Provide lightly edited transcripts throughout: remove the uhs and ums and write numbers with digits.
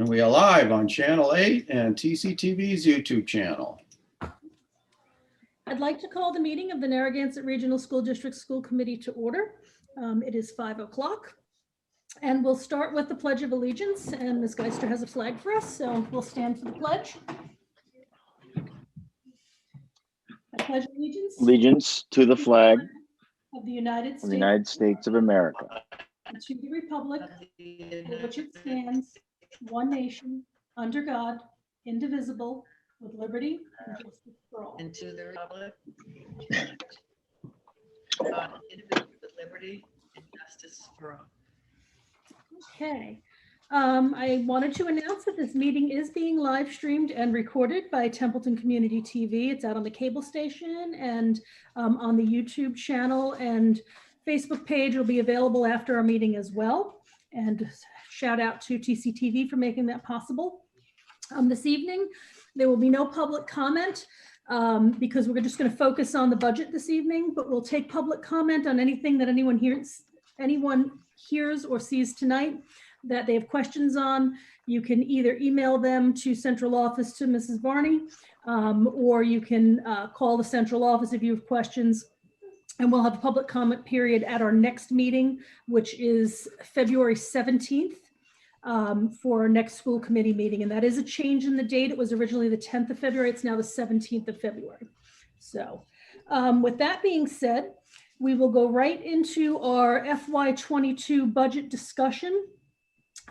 And we are live on Channel 8 and TCTV's YouTube channel. I'd like to call the meeting of the Narragansett Regional School District School Committee to order. It is 5 o'clock. And we'll start with the Pledge of Allegiance. And Ms. Geister has a flag for us, so we'll stand for the pledge. I pledge allegiance to the flag of the United States of America, and to the republic for which it stands, one nation, under God, indivisible, with liberty and justice for all. And to the republic, indivisible, with liberty and justice for all. Okay. I wanted to announce that this meeting is being live streamed and recorded by Templeton Community TV. It's out on the cable station and on the YouTube channel, and Facebook page will be available after our meeting as well. And shout out to TCTV for making that possible. This evening, there will be no public comment because we're just going to focus on the budget this evening, but we'll take public comment on anything that anyone hears or sees tonight that they have questions on. You can either email them to central office to Mrs. Varney, or you can call the central office if you have questions. And we'll have a public comment period at our next meeting, which is February 17th for our next school committee meeting. And that is a change in the date. It was originally the 10th of February. It's now the 17th of February. So with that being said, we will go right into our FY22 budget discussion.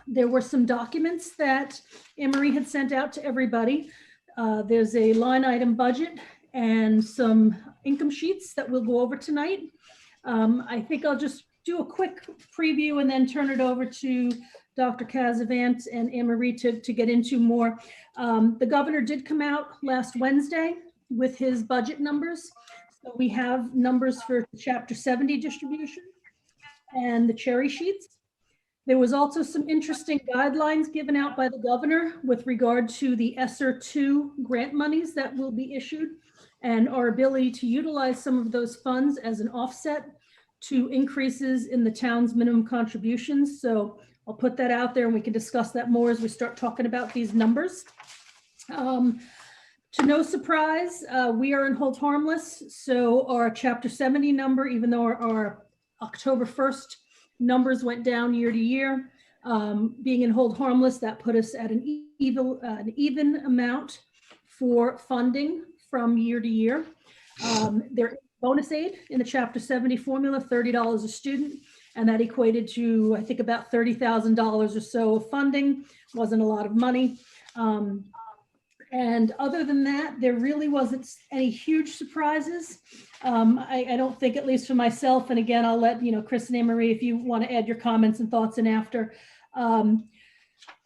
There were some documents that Anne-Marie had sent out to everybody. There's a line item budget and some income sheets that we'll go over tonight. I think I'll just do a quick preview and then turn it over to Dr. Casavant and Anne-Marie to get into more. The governor did come out last Wednesday with his budget numbers. So we have numbers for Chapter 70 distribution and the cherry sheets. There was also some interesting guidelines given out by the governor with regard to the ESSER 2 grant monies that will be issued and our ability to utilize some of those funds as an offset to increases in the town's minimum contributions. So I'll put that out there and we can discuss that more as we start talking about these numbers. To no surprise, we are in hold harmless. So our Chapter 70 number, even though our October 1st numbers went down year to year, being in hold harmless, that put us at an even amount for funding from year to year. There is bonus aid in the Chapter 70 formula, $30 a student, and that equated to, I think, about $30,000 or so of funding. Wasn't a lot of money. And other than that, there really wasn't any huge surprises. I don't think, at least for myself, and again, I'll let Chris and Anne-Marie, if you want to add your comments and thoughts in after.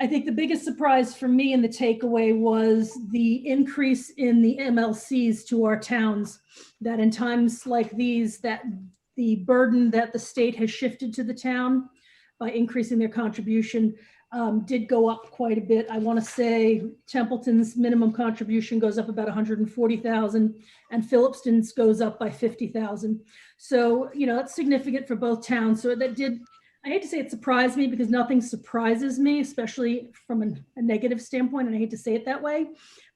I think the biggest surprise for me and the takeaway was the increase in the MLCs to our towns, that in times like these, that the burden that the state has shifted to the town by increasing their contribution did go up quite a bit. I want to say Templeton's minimum contribution goes up about 140,000 and Phillipston's goes up by 50,000. So, that's significant for both towns. So that did, I hate to say it surprised me because nothing surprises me, especially from a negative standpoint. And I hate to say it that way.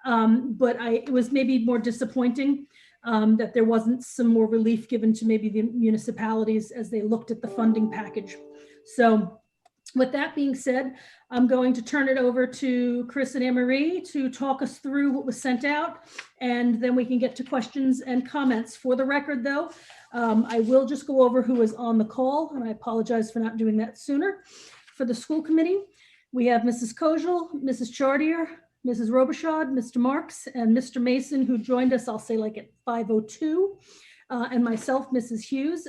But it was maybe more disappointing that there wasn't some more relief given to maybe the municipalities as they looked at the funding package. So with that being said, I'm going to turn it over to Chris and Anne-Marie to talk us through what was sent out, and then we can get to questions and comments. For the record, though, I will just go over who is on the call, and I apologize for not doing that sooner. For the school committee, we have Mrs. Kojal, Mrs. Chartier, Mrs. Robichaud, Mr. Marks, and Mr. Mason, who joined us, I'll say like at 5:02, and myself, Mrs. Hughes.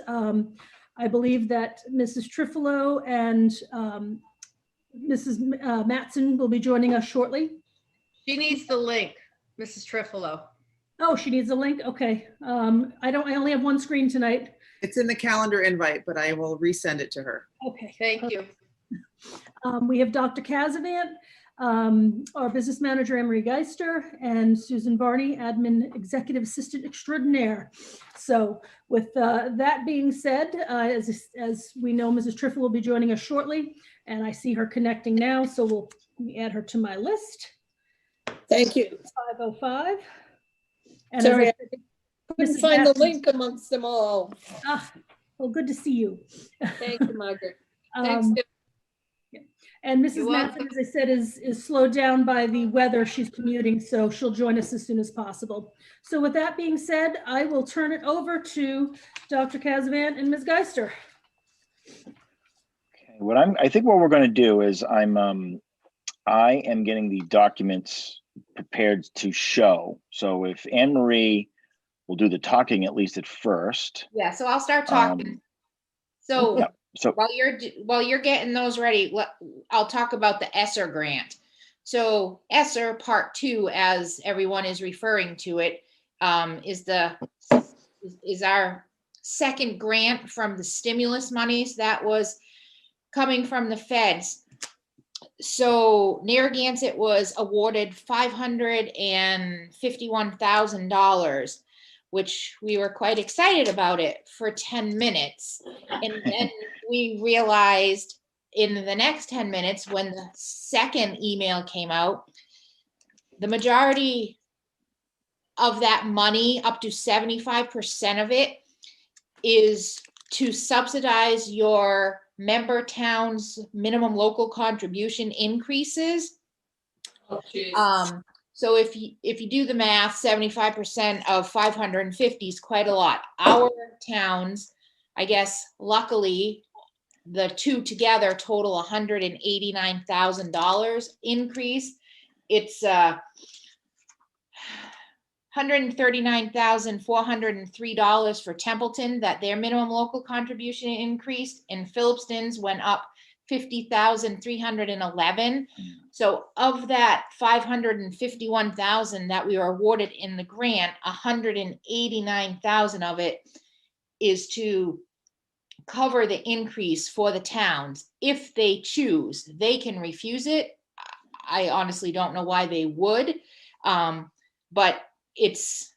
I believe that Mrs. Trifolo and Mrs. Matson will be joining us shortly. She needs the link, Mrs. Trifolo. Oh, she needs a link? Okay. I only have one screen tonight. It's in the calendar invite, but I will resend it to her. Okay. Thank you. We have Dr. Casavant, our business manager, Anne-Marie Geister, and Susan Varney, admin executive assistant extraordinaire. So with that being said, as we know, Mrs. Trifle will be joining us shortly, and I see her connecting now. So we'll Let me add her to my list. Thank you. 505. And as I Sorry, said, couldn't Mrs. find the Matthews- link amongst them all. Well, good to see you. Thank you, Margaret. Thanks. Um, Deb. And Mrs. You're welcome. Matson, as I said, is slowed down by the weather. She's commuting, so she'll join us as soon as possible. So with that being said, I will turn it over to Dr. Casavan and Ms. Geister. Okay, I think what we're going to do is I am getting the documents prepared to show. So if Anne Marie will do the talking, at least at first. Yeah, so I'll start talking. So yeah, so while you're getting those ready, I'll talk about the ESSER grant. So ESSER Part 2, as everyone is referring to it, is our second grant from the stimulus monies that was coming from the feds. So Narragansett was awarded $551,000, which we were quite excited about it for 10 minutes. And then we realized in the next 10 minutes, when the second email came out, the majority of that money, up to 75% of it, is to subsidize your member towns' minimum local contribution increases. Oh, geez. So if you do the math, 75% of 550 is quite a lot. Our towns, I guess, luckily, the two together total $189,000 increase. It's $139,403 for Templeton, that their minimum local contribution increased, and Phillipston's went up $50,311. So of that $551,000 that we were awarded in the grant, $189,000 of it is to cover the increase for the towns. If they choose, they can refuse it. I honestly don't know why they would, but it's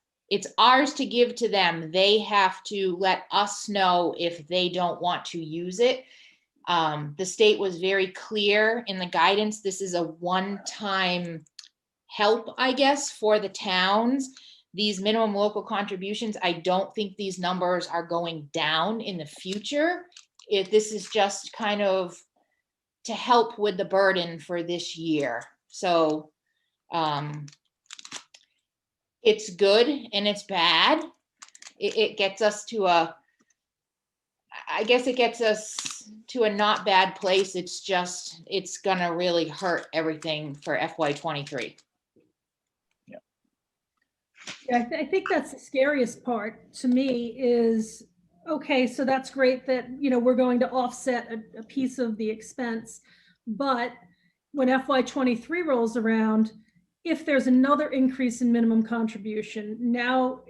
ours to give to them. They have to let us know if they don't want to use it. The state was very clear in the guidance. This is a one-time help, I guess, for the towns. These minimum local contributions, I don't think these numbers are going down in the future. This is just kind of to help with the burden for this year. So it's good and it's bad. It gets us to I guess it gets us to a not bad place. It's just, it's gonna really hurt everything for FY23. Yeah, I think that's the scariest part to me is, okay, so that's great that, we're going to offset a piece of the expense. But when FY23 rolls around, if there's another increase in minimum contribution, now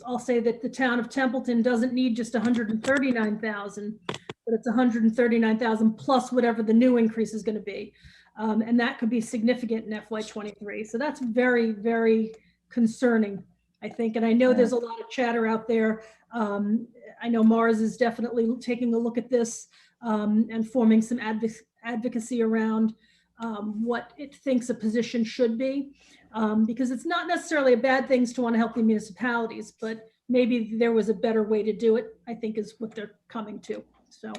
I'll say that the town of Templeton doesn't need just 139,000, but it's 139,000 plus whatever the new increase is going to be. And that could be significant in FY23. So that's very, very concerning, I think. And I know there's a lot of chatter out there. I know Mars is definitely taking a look at this and forming some advocacy around what it thinks a position should be, because it's not necessarily a bad thing to want to help the municipalities, but maybe there was a better way to do it, I think is what they're coming to. So.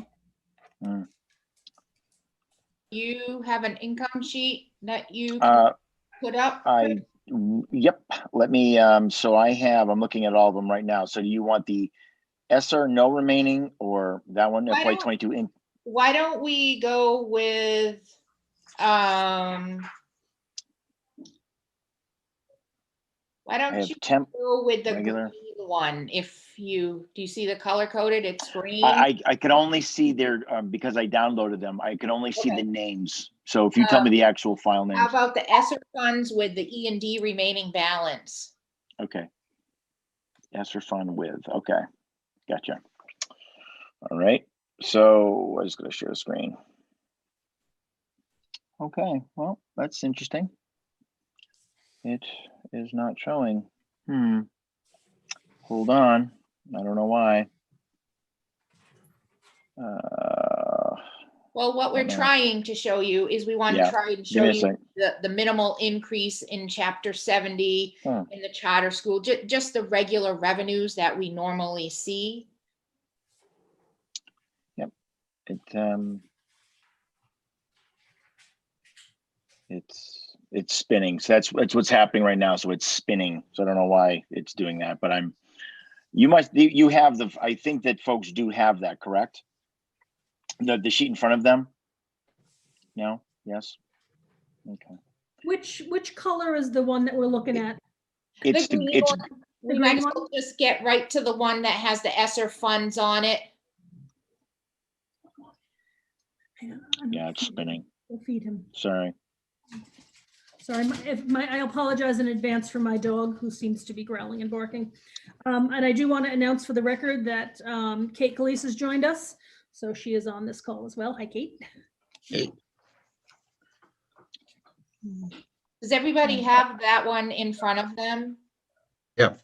You have an income sheet that you put up? Yep. Let me, so I'm looking at all of them right now. So do you want the ESSER no remaining or that one, FY22 in? Why don't we go with, why don't you go with the regular green one? Do you see the color coded? It's green. I can only see their, because I downloaded them, I can only see Okay. the names. So if you tell me the actual file names. How about the ESSER funds with the E&D remaining balance? Okay. ESSER fund with, okay. Gotcha. All right. So I was going to share the screen. Okay. Well, that's interesting. It is not showing. Hold on. I don't know why. Well, what we're Uh-huh. trying to show you is we want to Yeah. try and Give show me a you sec. the minimal increase in chapter 70 Hmm. in the charter school, just the regular revenues that we normally see. It's spinning. So that's what's happening right now. So it's spinning. So I don't know why it's doing that, but you have I think that folks do have that, correct? The sheet in front of them? No? Yes? Okay. Which color is the one that we're looking at? It's The green it's one, we The might green as one? well just get right to the one that has the ESSER funds on it. Hang on, yeah, it's spinning. We'll feed him. Sorry. Sorry, I apologize in advance for my dog who seems to be growling and barking. And I do want to announce for the record that Kate Kalise has joined us. So she is on this call as well. Hi, Kate. Does everybody have that one in front of them? Okay.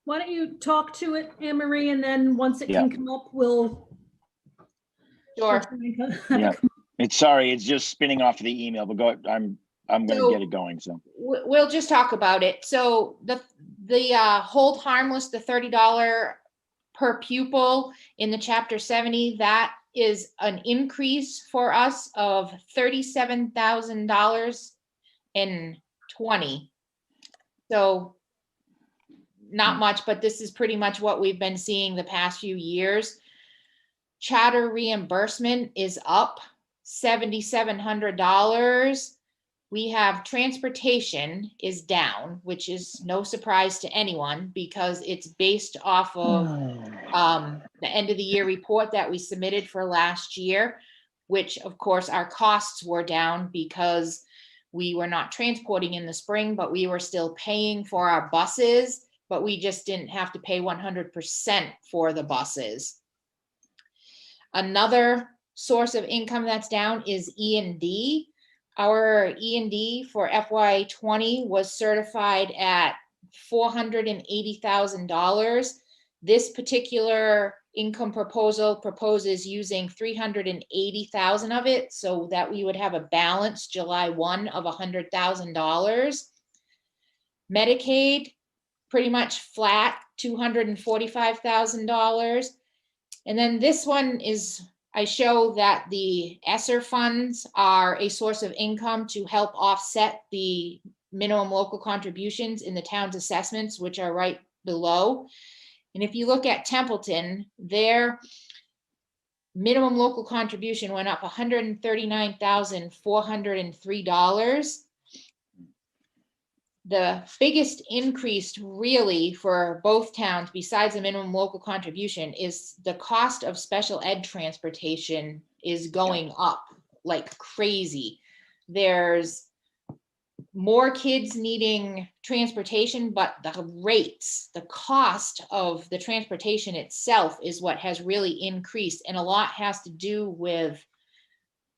Why don't you talk to it, Anne Marie, and then once it Yeah. can come up, we'll. Sure. Yeah. It's just spinning off of the email, but I'm going to get it going. So We'll just talk about it. So the hold harmless, the $30 per pupil in the chapter 70, that is an increase for us of $37,020. So not much, but this is pretty much what we've been seeing the past few years. Charter reimbursement is up $7,700. We have transportation is down, which is no surprise to anyone because it's based off of the end of the year report that we submitted for last year, which of course our costs were down because we were not transporting in the spring, but we were still paying for our buses, but we just didn't have to pay 100% for the buses. Another source of income that's down is E&D. Our E&D for FY20 was certified at $480,000. This particular income proposal proposes using $380,000 of it so that we would have a balance July 1 of $100,000. Medicaid, pretty much flat, $245,000. And then this one is, I show that the ESSER funds are a source of income to help offset the minimum local contributions in the town's assessments, which are right below. And if you look at Templeton, their minimum local contribution went up $139,403. The biggest increase really for both towns besides the minimum local contribution is the cost of special ed transportation is going up like crazy. There's more kids needing transportation, but the rates, the cost of the transportation itself is what has really increased. And a lot has to do with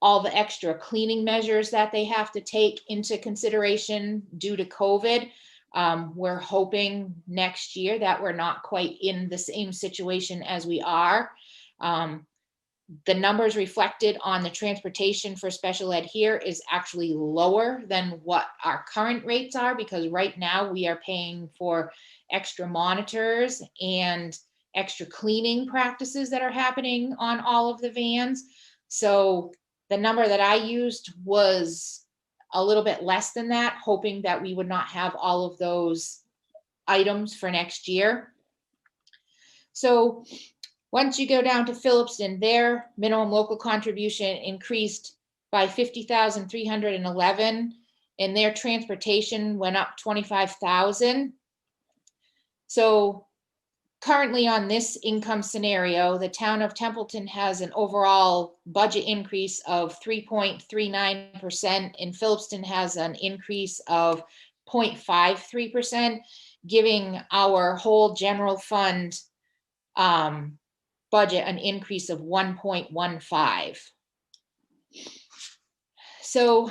all the extra cleaning measures that they have to take into consideration due to COVID. We're hoping next year that we're not quite in the same situation as we are. The numbers reflected on the transportation for special ed here is actually lower than what our current rates are, because right now we are paying for extra monitors and extra cleaning practices that are happening on all of the vans. So the number that I used was a little bit less than that, hoping that we would not have all of those items for next year. So once you go down to Phillipston, their minimum local contribution increased by $50,311, and their transportation went up $25,000. So currently on this income scenario, the town of Templeton has an overall budget increase of 3.39%, and Phillipston has an increase of 0.53%, giving our whole general fund budget an increase of 1.15. So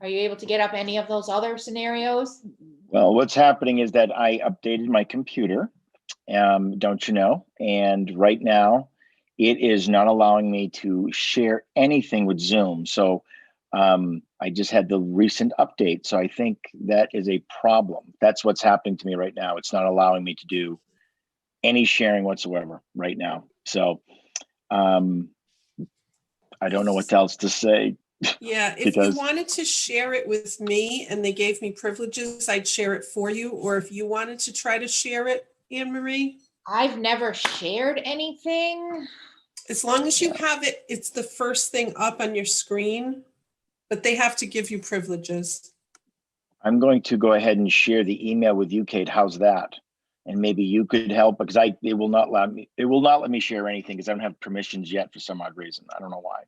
are you able to get up any of those other scenarios? Well, what's happening is that I updated my computer, don't you know? And right now it is not allowing me to share anything with Zoom. So I just had the recent update. So I think that is a problem. That's what's happening to me right now. It's not allowing me to do any sharing whatsoever right now. So I don't know what else to say. Yeah, if Because- you wanted to share it with me and they gave me privileges, I'd share it for you. Or if you wanted to try to share it, Anne Marie, I've never shared anything. as long as you have it, it's the first thing up on your screen, but they have to give you privileges. I'm going to go ahead and share the email with you, Kate. How's that? And maybe you could help, because it will not let me share anything because I don't have permissions yet for some odd reason. I don't know why.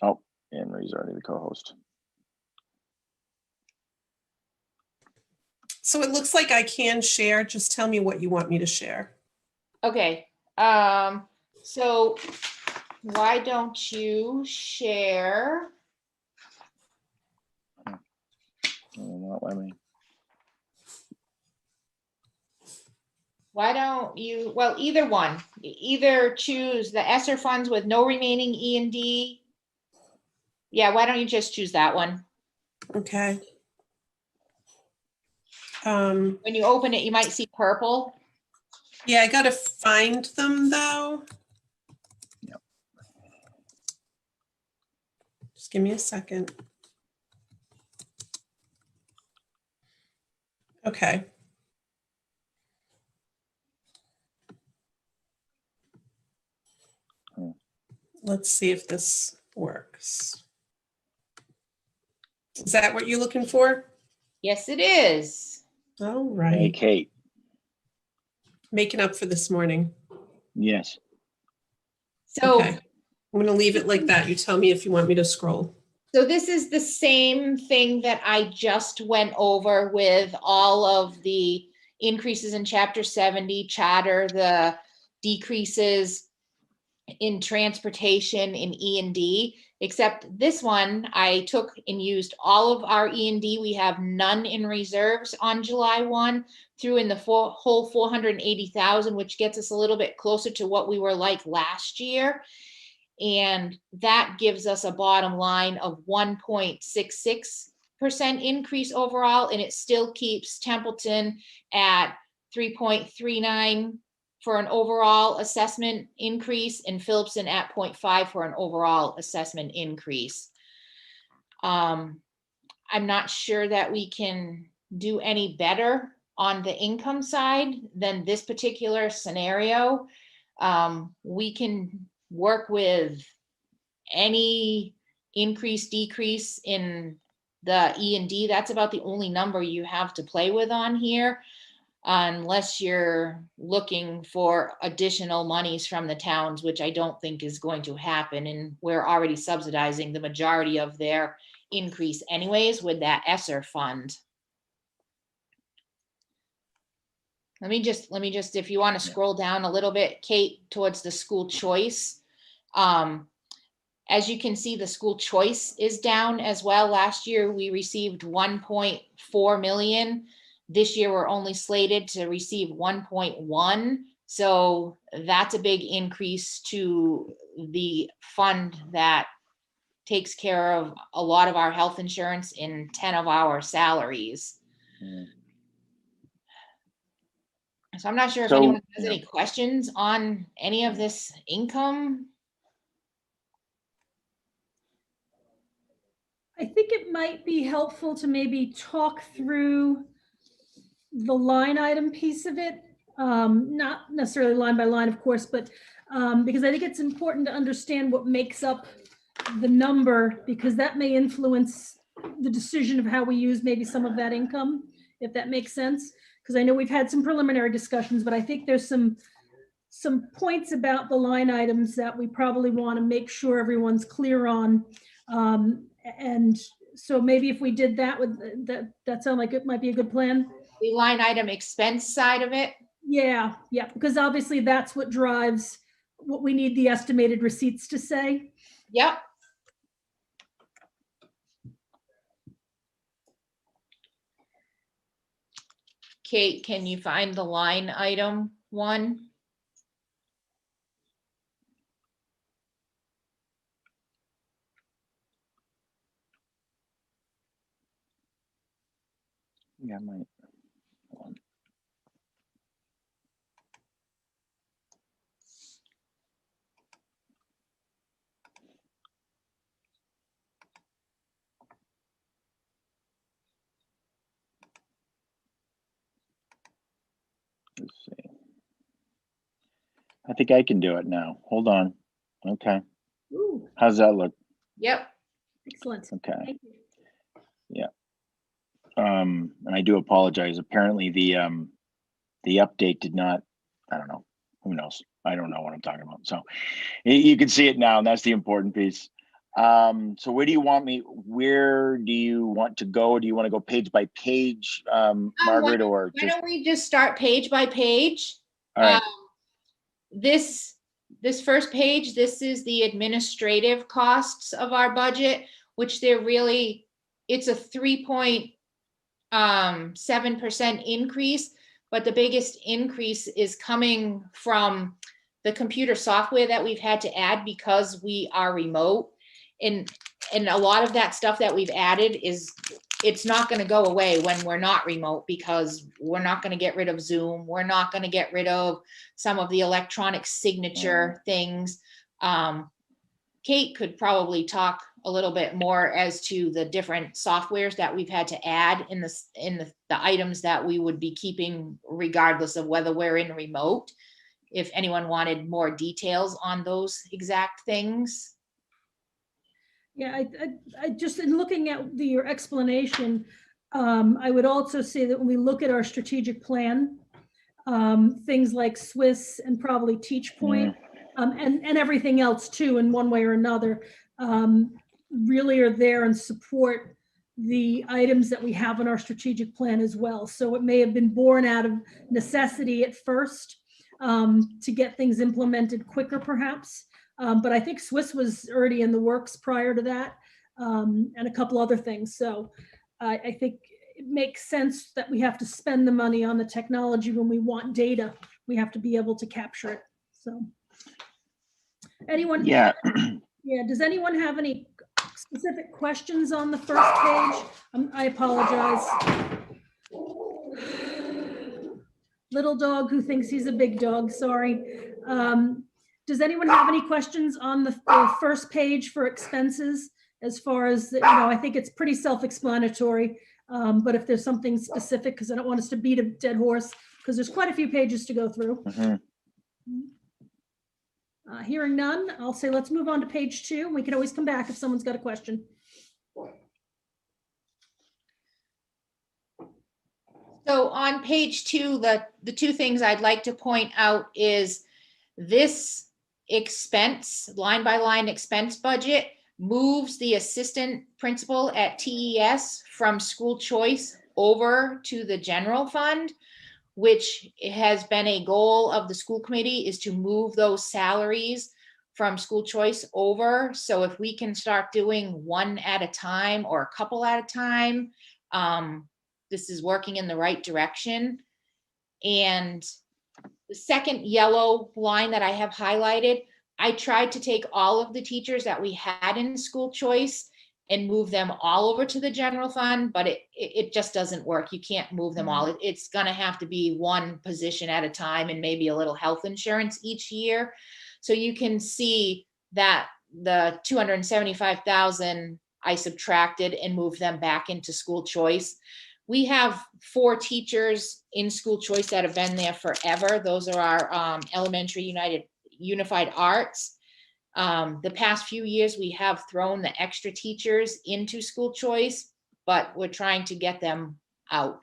Oh, Anne Marie's already the co-host. So it looks like I can share. Just tell me what you want me to share. Okay, so why don't you share? It will not let me. Why don't you, well, either one, either choose the ESSER funds with no remaining E&D. Yeah, why don't you just choose that one? Okay. When you open it, you might see purple. Yeah, I gotta find them though. Yep. Just give me a second. Okay. Let's see if this works. Is that what you're looking for? Yes, it is. All Hey, right. Kate. Making up for this morning. Yes. So, Okay. I'm gonna leave it like that. You tell me if you want me to scroll. so this is the same thing that I just went over with all of the increases in Chapter 70 charter, the decreases in transportation in E&D, except this one, I took and used all of our E&D. We have none in reserves on July 1, threw in the whole 480,000, which gets us a little bit closer to what we were like last year. And that gives us a bottom line of 1.66% increase overall, and it still keeps Templeton at 3.39 for an overall assessment increase, and Phillipson at 0.5 for an overall assessment increase. I'm not sure that we can do any better on the income side than this particular scenario. We can work with any increase, decrease in the E&D. That's about the only number you have to play with on here, unless you're looking for additional monies from the towns, which I don't think is going to happen. And we're already subsidizing the majority of their increase anyways with that ESSER fund. Let me just, if you want to scroll down a little bit, Kate, towards the school choice. As you can see, the school choice is down as well. Last year, we received 1.4 million. This year, we're only slated to receive 1.1. So that's a big increase to the fund that takes care of a lot of our health insurance in 10 of our salaries. So I'm not sure if So, anyone has yeah. any questions on any of this income. I think it might be helpful to maybe talk through the line item piece of it. Not necessarily line by line, of course, but because I think it's important to understand what makes up the number, because that may influence the decision of how we use maybe some of that income, if that makes sense. Because I know we've had some preliminary discussions, but I think there's some points about the line items that we probably want to make sure everyone's clear on. And so maybe if we did that, would that sound like it might be a good plan? The line item expense side of it. Yeah, because obviously that's what drives what we need the estimated receipts to say. Yep. Kate, can you find the line item one? Yeah, I might. Hold on. Let's see. I think I can do it now. Hold on. Okay. Ooh, How's that look? Yep. excellent. Okay. Thank you. And I do apologize. Apparently the update did not, I don't know, who knows? I don't know what I'm talking about. So you can see it now, and that's the important piece. So where do you want to go? Do you want to go page by page, Margaret, or Why just, don't we just start page by page? all right, This first page, this is the administrative costs of our budget, which it's a 3.7% increase, but the biggest increase is coming from the computer software that we've had to add because we are remote. And a lot of that stuff that we've added it's not going to go away when we're not remote, because we're not going to get rid of Zoom. We're not going to get rid of some of the electronic signature things. Kate could probably talk a little bit more as to the different softwares that we've had to add in the items that we would be keeping regardless of whether we're in remote, if anyone wanted more details on those exact things. Yeah, I just in looking at your explanation, I would also say that when we look at our strategic plan, things like Swiss and probably Teach Point, and everything else too, in one way or another, really are there and support the items that we have in our strategic plan as well. So it may have been born out of necessity at first, to get things implemented quicker perhaps. But I think Swiss was already in the works prior to that, and a couple other things. So I think it makes sense that we have to spend the money on the technology when we want data. We have to be able to capture it. So anyone? yeah. Yeah, does anyone have any specific questions on the first page? I apologize. Little dog who thinks he's a big dog, sorry. Does anyone have any questions on the first page for expenses? As far as, I think it's pretty self-explanatory, but if there's something specific, because I don't want us to beat a dead horse, because there's quite a few pages to go through. Hearing none, I'll say let's move on to page 2. We can always come back if someone's got a question. So on page 2, the two things I'd like to point out is this expense, line by line expense budget, moves the assistant principal at TES from school choice over to the general fund, which has been a goal of the school committee, is to move those salaries from school choice over. So if we can start doing one at a time or a couple at a time, this is working in the right direction. And the second yellow line that I have highlighted, I tried to take all of the teachers that we had in school choice and move them all over to the general fund, but it just doesn't work. You can't move them all. It's going to have to be one position at a time and maybe a little health insurance each year. So you can see that the 275,000 I subtracted and moved them back into school choice. We have 4 teachers in school choice that have been there forever. Those are our elementary unified arts. The past few years, we have thrown the extra teachers into school choice, but we're trying to get them out.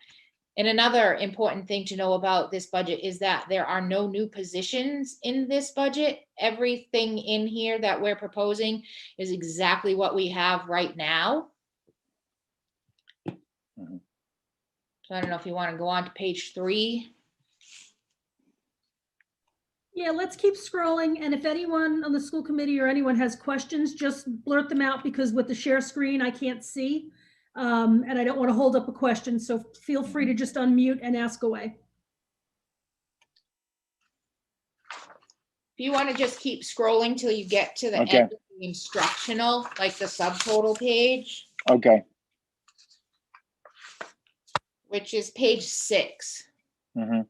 And another important thing to know about this budget is that there are no new positions in this budget. Everything in here that we're proposing is exactly what we have right now. So I don't know if you want to go on to page 3. Yeah, let's keep scrolling. And if anyone on the school committee or anyone has questions, just blurt them out, because with the share screen, I can't see. And I don't want to hold up a question. So feel free to just unmute and ask away. If you want to just keep scrolling till you get to the Okay. end of the instructional, like the subtotal page. Okay. which is page 6. Mhm.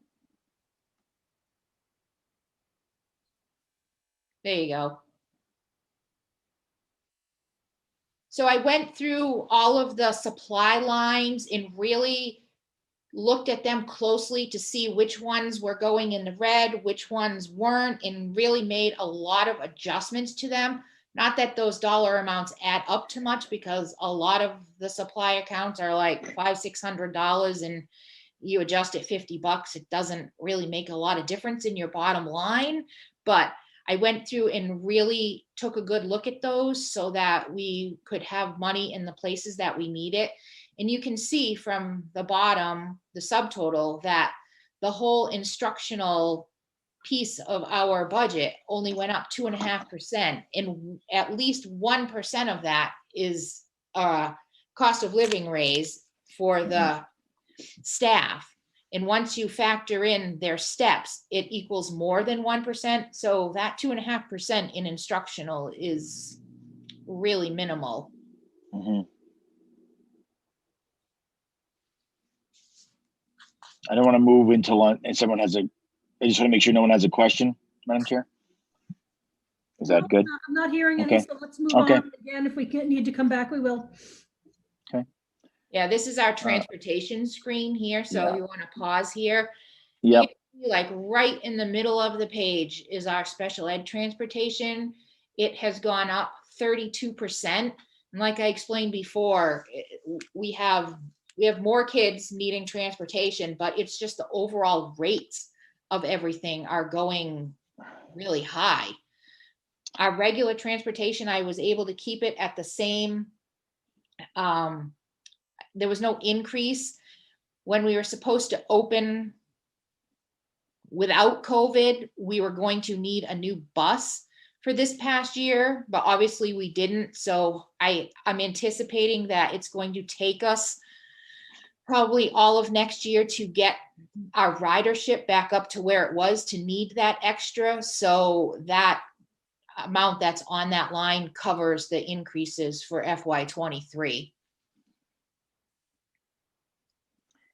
There you go. So I went through all of the supply lines and really looked at them closely to see which ones were going in the red, which ones weren't, and really made a lot of adjustments to them. Not that those dollar amounts add up to much, because a lot of the supply accounts are like $500-600, and you adjust it $50, it doesn't really make a lot of difference in your bottom line. But I went through and really took a good look at those so that we could have money in the places that we need it. And you can see from the bottom, the subtotal, that the whole instructional piece of our budget only went up 2.5%. And at least 1% of that is a cost of living raise for the staff. And once you factor in their steps, it equals more than 1%. So that 2.5% in instructional is really minimal. Mhm. I don't want to move into lunch and someone has a, I just want to make sure no one has a question, Madam Chair. Is that good? I'm not hearing any, Okay. so let's move Okay. on. Again, if we need to come back, we will. Yeah, this is our transportation screen here. So yeah. you want to pause here. Yep. Here, like right in the middle of the page is our special ed transportation. It has gone up 32%. And like I explained before, we have more kids needing transportation, but it's just the overall rates of everything are going really high. Our regular transportation, I was able to keep it at the same, there was no increase. When we were supposed to open without COVID, we were going to need a new bus for this past year, but obviously we didn't. So I'm anticipating that it's going to take us probably all of next year to get our ridership back up to where it was to need that extra. So that amount that's on that line covers the increases for FY23.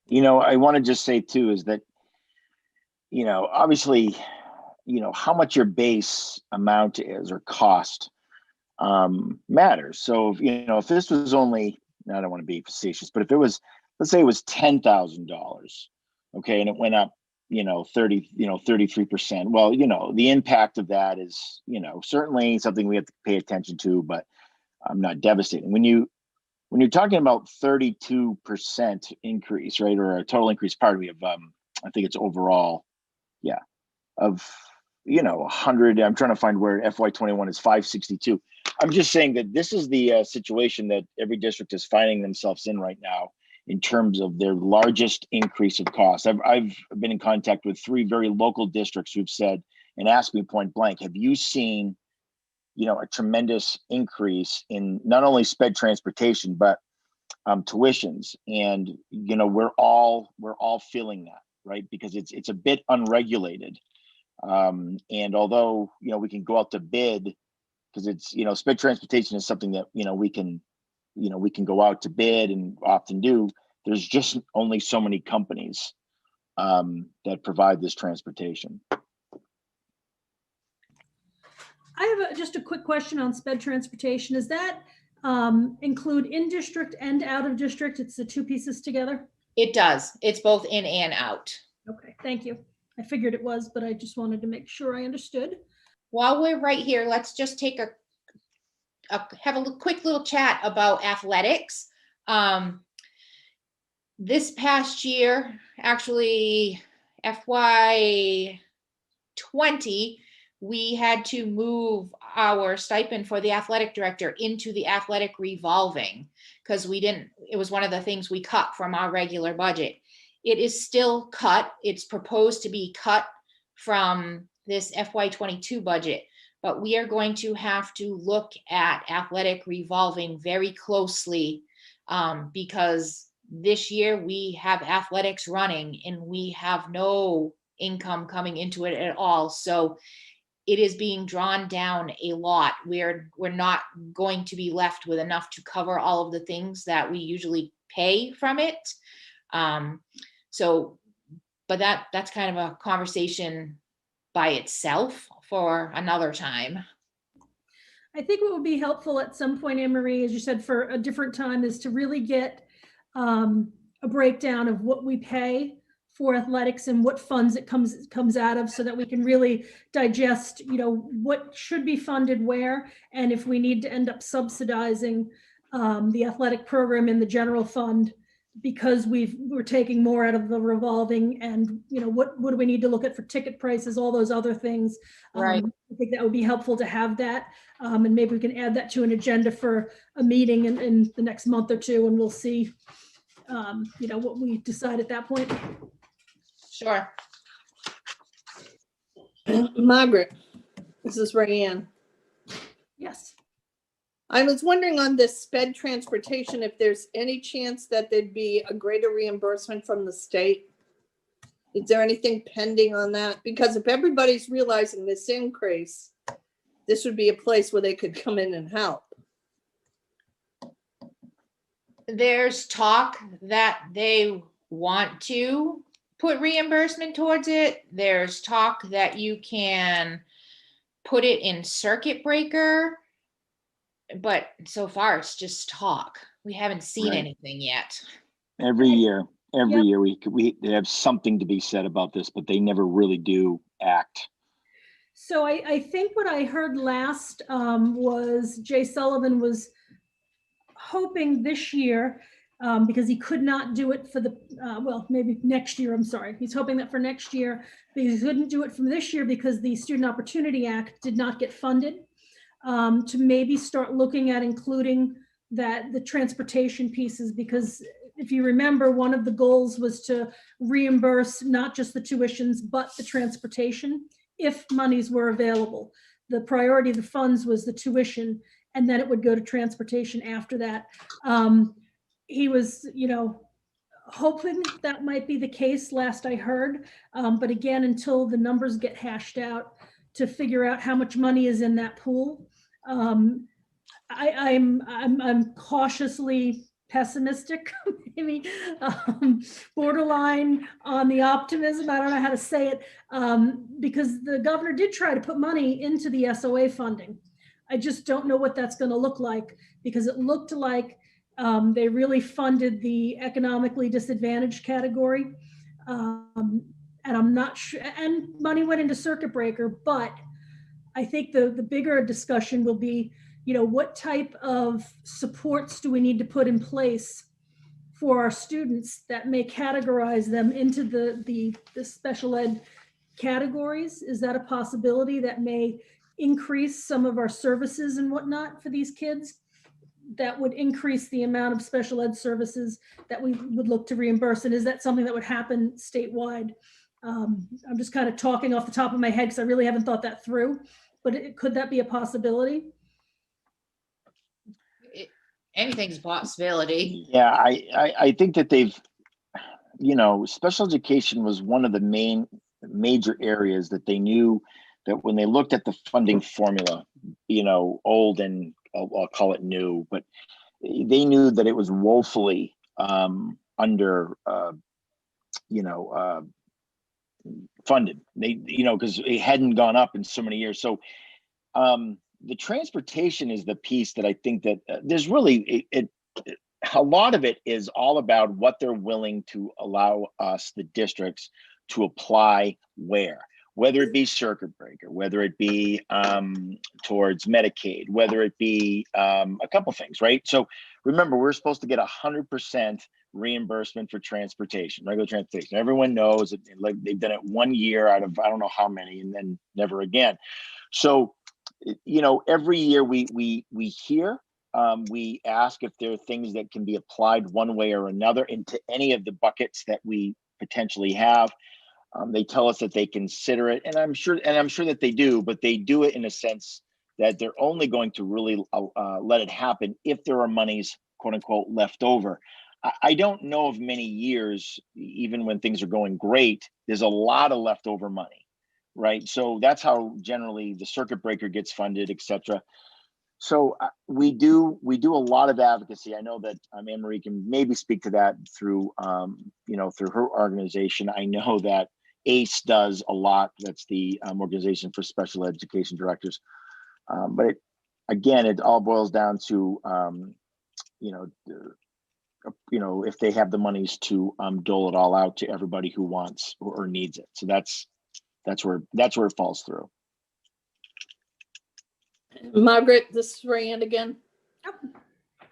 You know, I want to just say too, is that, you know, obviously, you know, how much your base amount is or cost matters. So, you know, if this was only, I don't want to be facetious, but if it was, let's say it was $10,000, okay, and it went up, you know, 33%. Well, you know, the impact of that is, you know, certainly something we have to pay attention to, but not devastating. When you're talking about 32% increase, right, or a total increase, pardon me, of I think it's overall, yeah, of, you know, 100. I'm trying to find where FY21 is 562. I'm just saying that this is the situation that every district is finding themselves in right now in terms of their largest increase of costs. I've been in contact with 3 very local districts who've said and asked me point blank, have you seen, you know, a tremendous increase in not only sped transportation, but tuitions? And, you know, we're all feeling that, right? Because it's a bit unregulated. And although, you know, we can go out to bid, because it's, you know, sped transportation is something that, you know, we can go out to bid and often do. There's just only so many companies that provide this transportation. I have just a quick question on sped transportation. Does that include in-district and out-of-district? It's the 2 pieces together? It does. It's both in and out. Okay, thank you. I figured it was, but I just wanted to make sure I understood. While we're right here, let's just take have a quick little chat about athletics. This past year, actually FY20, we had to move our stipend for the athletic director into the athletic revolving because it was one of the things we cut from our regular budget. It is still cut. It's proposed to be cut from this FY22 budget, but we are going to have to look at athletic revolving very closely because this year we have athletics running and we have no income coming into it at all. So it is being drawn down a lot. We're not going to be left with enough to cover all of the things that we usually pay from it. So, but that's kind of a conversation by itself for another time. I think what would be helpful at some point, Anne Marie, as you said, for a different time, is to really get a breakdown of what we pay for athletics and what funds it comes out of, so that we can really digest, what should be funded where, and if we need to end up subsidizing the athletic program in the general fund because we're taking more out of the revolving, and what do we need to look at for ticket prices, all those other things. Right. I think that would be helpful to have that, and maybe we can add that to an agenda for a meeting in the next month or two, and we'll see what we decide at that point. Sure. Margaret, this is Rayanne. Yes. I was wondering on this sped transportation, if there's any chance that there'd be a greater reimbursement from the state? Is there anything pending on that? Because if everybody's realizing this increase, this would be a place where they could come in and help. There's talk that they want to put reimbursement towards it. There's talk that you can put it in circuit breaker, but so far it's just talk. We haven't seen Right. anything yet. Every year Yep. we have something to be said about this, but they never really do act. So I think what I heard last was Jay Sullivan was hoping this year, because he could not do it for maybe next year, I'm sorry. He's hoping that for next year, because he couldn't do it from this year because the Student Opportunity Act did not get funded, to maybe start looking at including the transportation pieces, because if you remember, one of the goals was to reimburse not just the tuitions, but the transportation if monies were available. The priority of the funds was the tuition, and then it would go to transportation after that. He was, hoping that might be the case last I heard. But again, until the numbers get hashed out to figure out how much money is in that pool, I'm cautiously pessimistic, maybe borderline on the optimism. I don't know how to say it, because the governor did try to put money into the SOA funding. I just don't know what that's going to look like, because it looked like they really funded the economically disadvantaged category. And I'm not sure, and money went into circuit breaker, but I think the bigger discussion will be, what type of supports do we need to put in place for our students that may categorize them into the special ed categories? Is that a possibility that may increase some of our services and whatnot for these kids? That would increase the amount of special ed services that we would look to reimburse. And is that something that would happen statewide? I'm just kind of talking off the top of my head because I really haven't thought that through, but could that be a possibility? Anything's a possibility. Yeah, I think that they've, special education was one of the major areas that they knew that when they looked at the funding formula, old and I'll call it new, but they knew that it was woefully under, funded. They, because it hadn't gone up in so many years. So the transportation is the piece that I think that there's really a lot of it is all about what they're willing to allow us, the districts, to apply whether it be circuit breaker, whether it be towards Medicaid, whether it be a couple things, right? So remember, we're supposed to get 100% reimbursement for transportation, regular transportation. Everyone knows it, like they've done it 1 year out of I don't know how many, and then never again. So every year we hear, we ask if there are things that can be applied one way or another into any of the buckets that we potentially have. They tell us that they consider it, and I'm sure that they do, but they do it in a sense that they're only going to really let it happen if there are monies, quote unquote, left over. I don't know of many years, even when things are going great, there's a lot of leftover money. Right. So that's how generally the circuit breaker gets funded, et cetera. So we do a lot of advocacy. I know that Anne Marie can maybe speak to that through through her organization. I know that ACE does a lot. That's the Organization for Special Education Directors. But it all boils down to if they have the monies to dole it all out to everybody who wants or needs it. So that's where it falls through. Margaret, this is Rand again. Yep.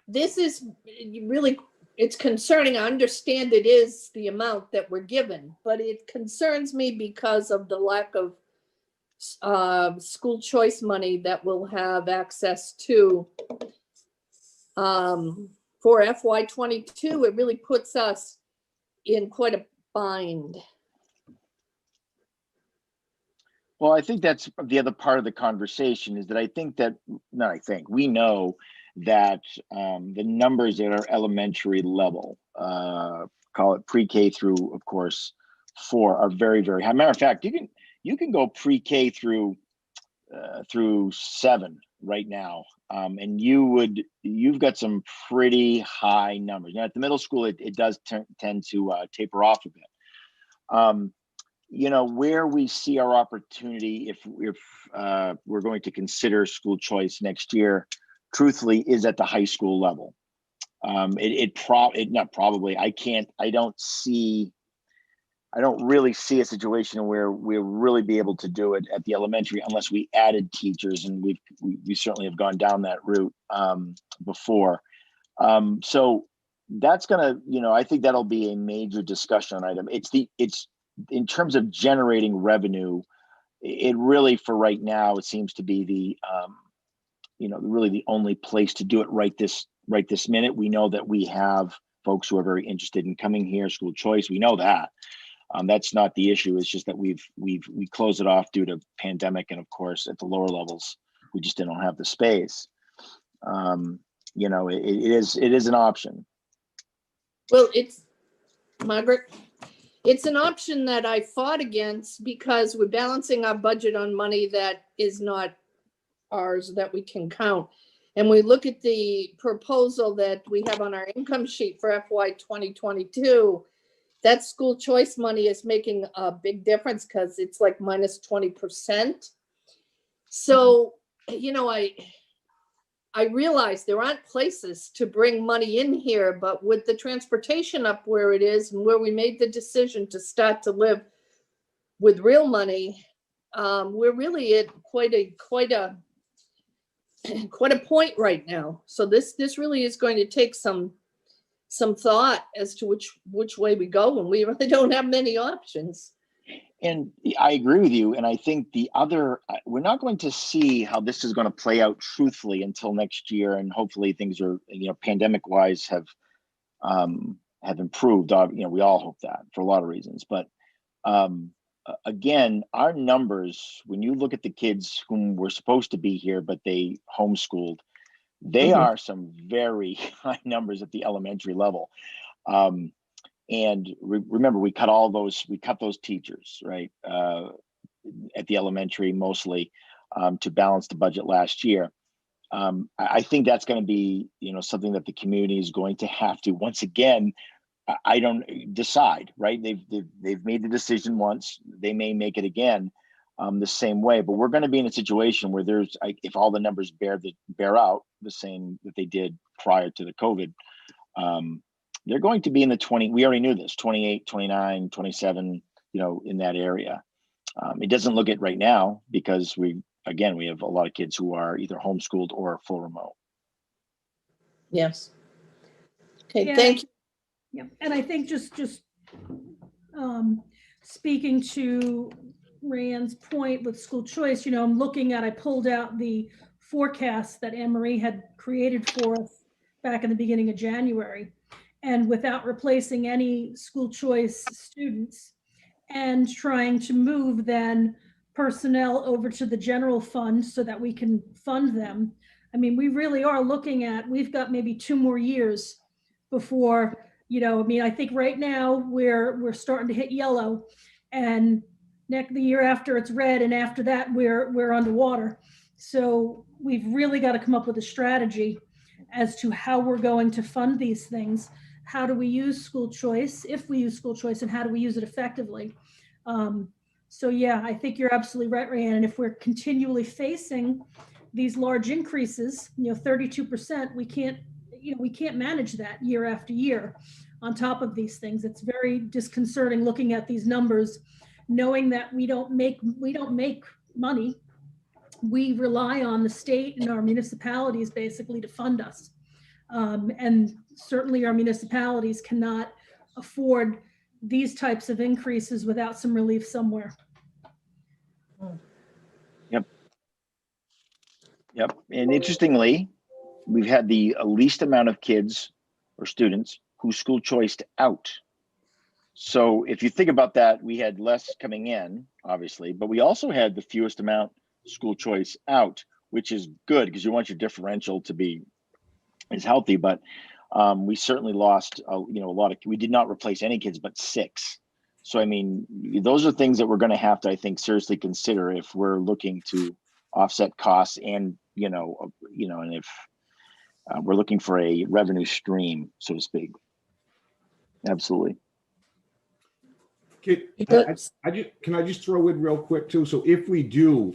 This is really, it's concerning. I understand it is the amount that we're given, but it concerns me because of the lack of school choice money that we'll have access to. For FY22, it really puts us in quite a bind. Well, I think that's the other part of the conversation is that we know that the numbers at our elementary level, call it pre-K through, of course, 4, are very, very high. Matter of fact, you can go pre-K through 7 right now, and you've got some pretty high numbers. Now at the middle school, it does tend to taper off a bit. Where we see our opportunity, if we're going to consider school choice next year, truthfully, is at the high school level. I don't really see a situation where we'll really be able to do it at the elementary unless we added teachers, and we certainly have gone down that route before. So that's gonna, I think that'll be a major discussion item. It's in terms of generating revenue, it really, for right now, it seems to be the really the only place to do it right this minute. We know that we have folks who are very interested in coming here, school choice. We know that. That's not the issue. It's just that we closed it off due to pandemic, and of course at the lower levels we just didn't have the space. It is an option. Well, Margaret, it's an option that I fought against because we're balancing our budget on money that is not ours, that we can count. And we look at the proposal that we have on our income sheet for FY 2022, that school choice money is making a big difference because it's like minus 20%. So, I realize there aren't places to bring money in here, but with the transportation up where it is and where we made the decision to start to live with real money, we're really at quite a point right now. So this really is going to take some thought as to which way we go, and we really don't have many options. And I agree with you. And I think we're not going to see how this is going to play out truthfully until next year. And hopefully things are, pandemic wise have improved. We all hope that for a lot of reasons. But again, our numbers, when you look at the kids whom were supposed to be here, but they homeschooled, they are some very high numbers at the elementary level. And remember, we cut those teachers, right, at the elementary mostly, to balance the budget last year. I think that's going to be, something that the community is going to have to, once again, I don't decide, right? They've made the decision once, they may make it again the same way, but we're going to be in a situation where if all the numbers bear out the same that they did prior to the COVID, they're going to be in the 20, we already knew this, 28, 29, 27, in that area. It doesn't look it right now because we have a lot of kids who are either homeschooled or full remote. Yes. Okay, Yeah. thank you. Yeah, and I think just speaking to Rand's point with school choice, I pulled out the forecast that Anne Marie had created for us back in the beginning of January. And without replacing any school choice students and trying to move then personnel over to the general fund so that we can fund them. I mean, we really are looking at, we've got maybe 2 more years before, I think right now we're starting to hit yellow, and the year after it's red, and after that we're underwater. So we've really got to come up with a strategy as to how we're going to fund these things. How do we use school choice, if we use school choice, and how do we use it effectively? So yeah, I think you're absolutely right, Rhiannon. If we're continually facing these large increases, 32%, we can't manage that year after year on top of these things. It's very disconcerting looking at these numbers, knowing that we don't make money. We rely on the state and our municipalities basically to fund us. And certainly our municipalities cannot afford these types of increases without some relief somewhere. Yep. And interestingly, we've had the least amount of kids or students who school choiced out. So if you think about that, we had less coming in, obviously, but we also had the fewest amount school choice out, which is good because you want your differential to be as healthy. But we certainly lost, a lot of. We did not replace any kids but 6. So I mean, those are things that we're going to have to, I think, seriously consider if we're looking to offset costs and and if we're looking for a revenue stream, so to speak. Absolutely. Can I just throw in real quick too? So if we do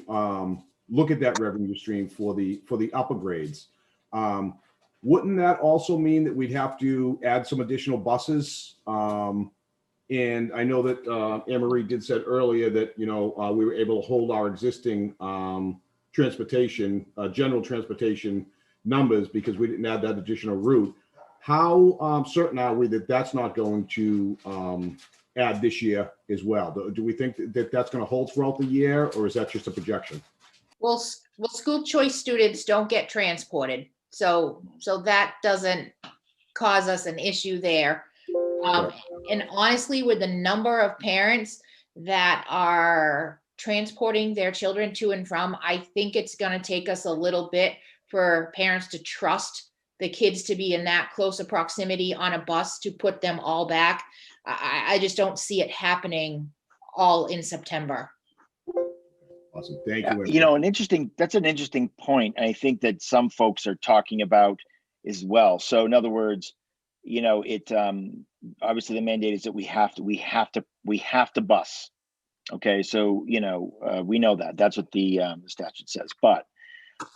look at that revenue stream for the upper grades, wouldn't that also mean that we'd have to add some additional buses? And I know that Anne-Marie did said earlier that we were able to hold our existing transportation, general transportation numbers because we didn't add that additional route. How certain are we that that's not going to add this year as well? Do we think that that's going to hold throughout the year, or is that just a projection? Well, school choice students don't get transported. So that doesn't cause us an issue there. And honestly, with the number of parents that are transporting their children to and from, I think it's going to take us a little bit for parents to trust the kids to be in that close a proximity on a bus to put them all back. I just don't see it happening all in September. Awesome. Thank you. That's an interesting point. And I think that some folks are talking about as well. So in other words, obviously the mandate is that we have to bus. Okay. So, we know that's what the statute says, but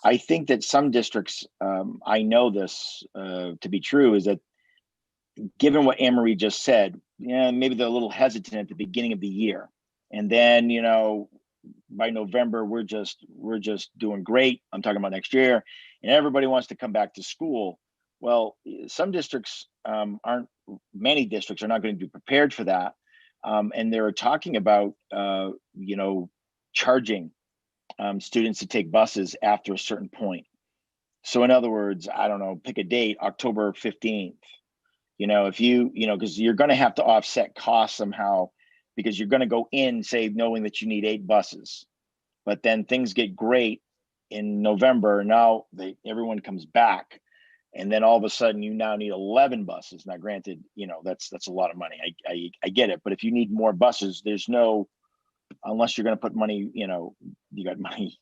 I think that some districts, I know this to be true, is that given what Anne-Marie just said, maybe they're a little hesitant at the beginning of the year. And then, by November, we're just doing great. I'm talking about next year, and everybody wants to come back to school. Well, some districts many districts are not going to be prepared for that. And they're talking about, charging students to take buses after a certain point. So in other words, I don't know, pick a date, October 15th. If because you're going to have to offset costs somehow, because you're going to go in, say, knowing that you need 8 buses, but then things get great in November. Now everyone comes back, and then all of a sudden you now need 11 buses. Now, granted, that's a lot of money. I get it, but if you need more buses, there's no, unless you're going to put money, you got money,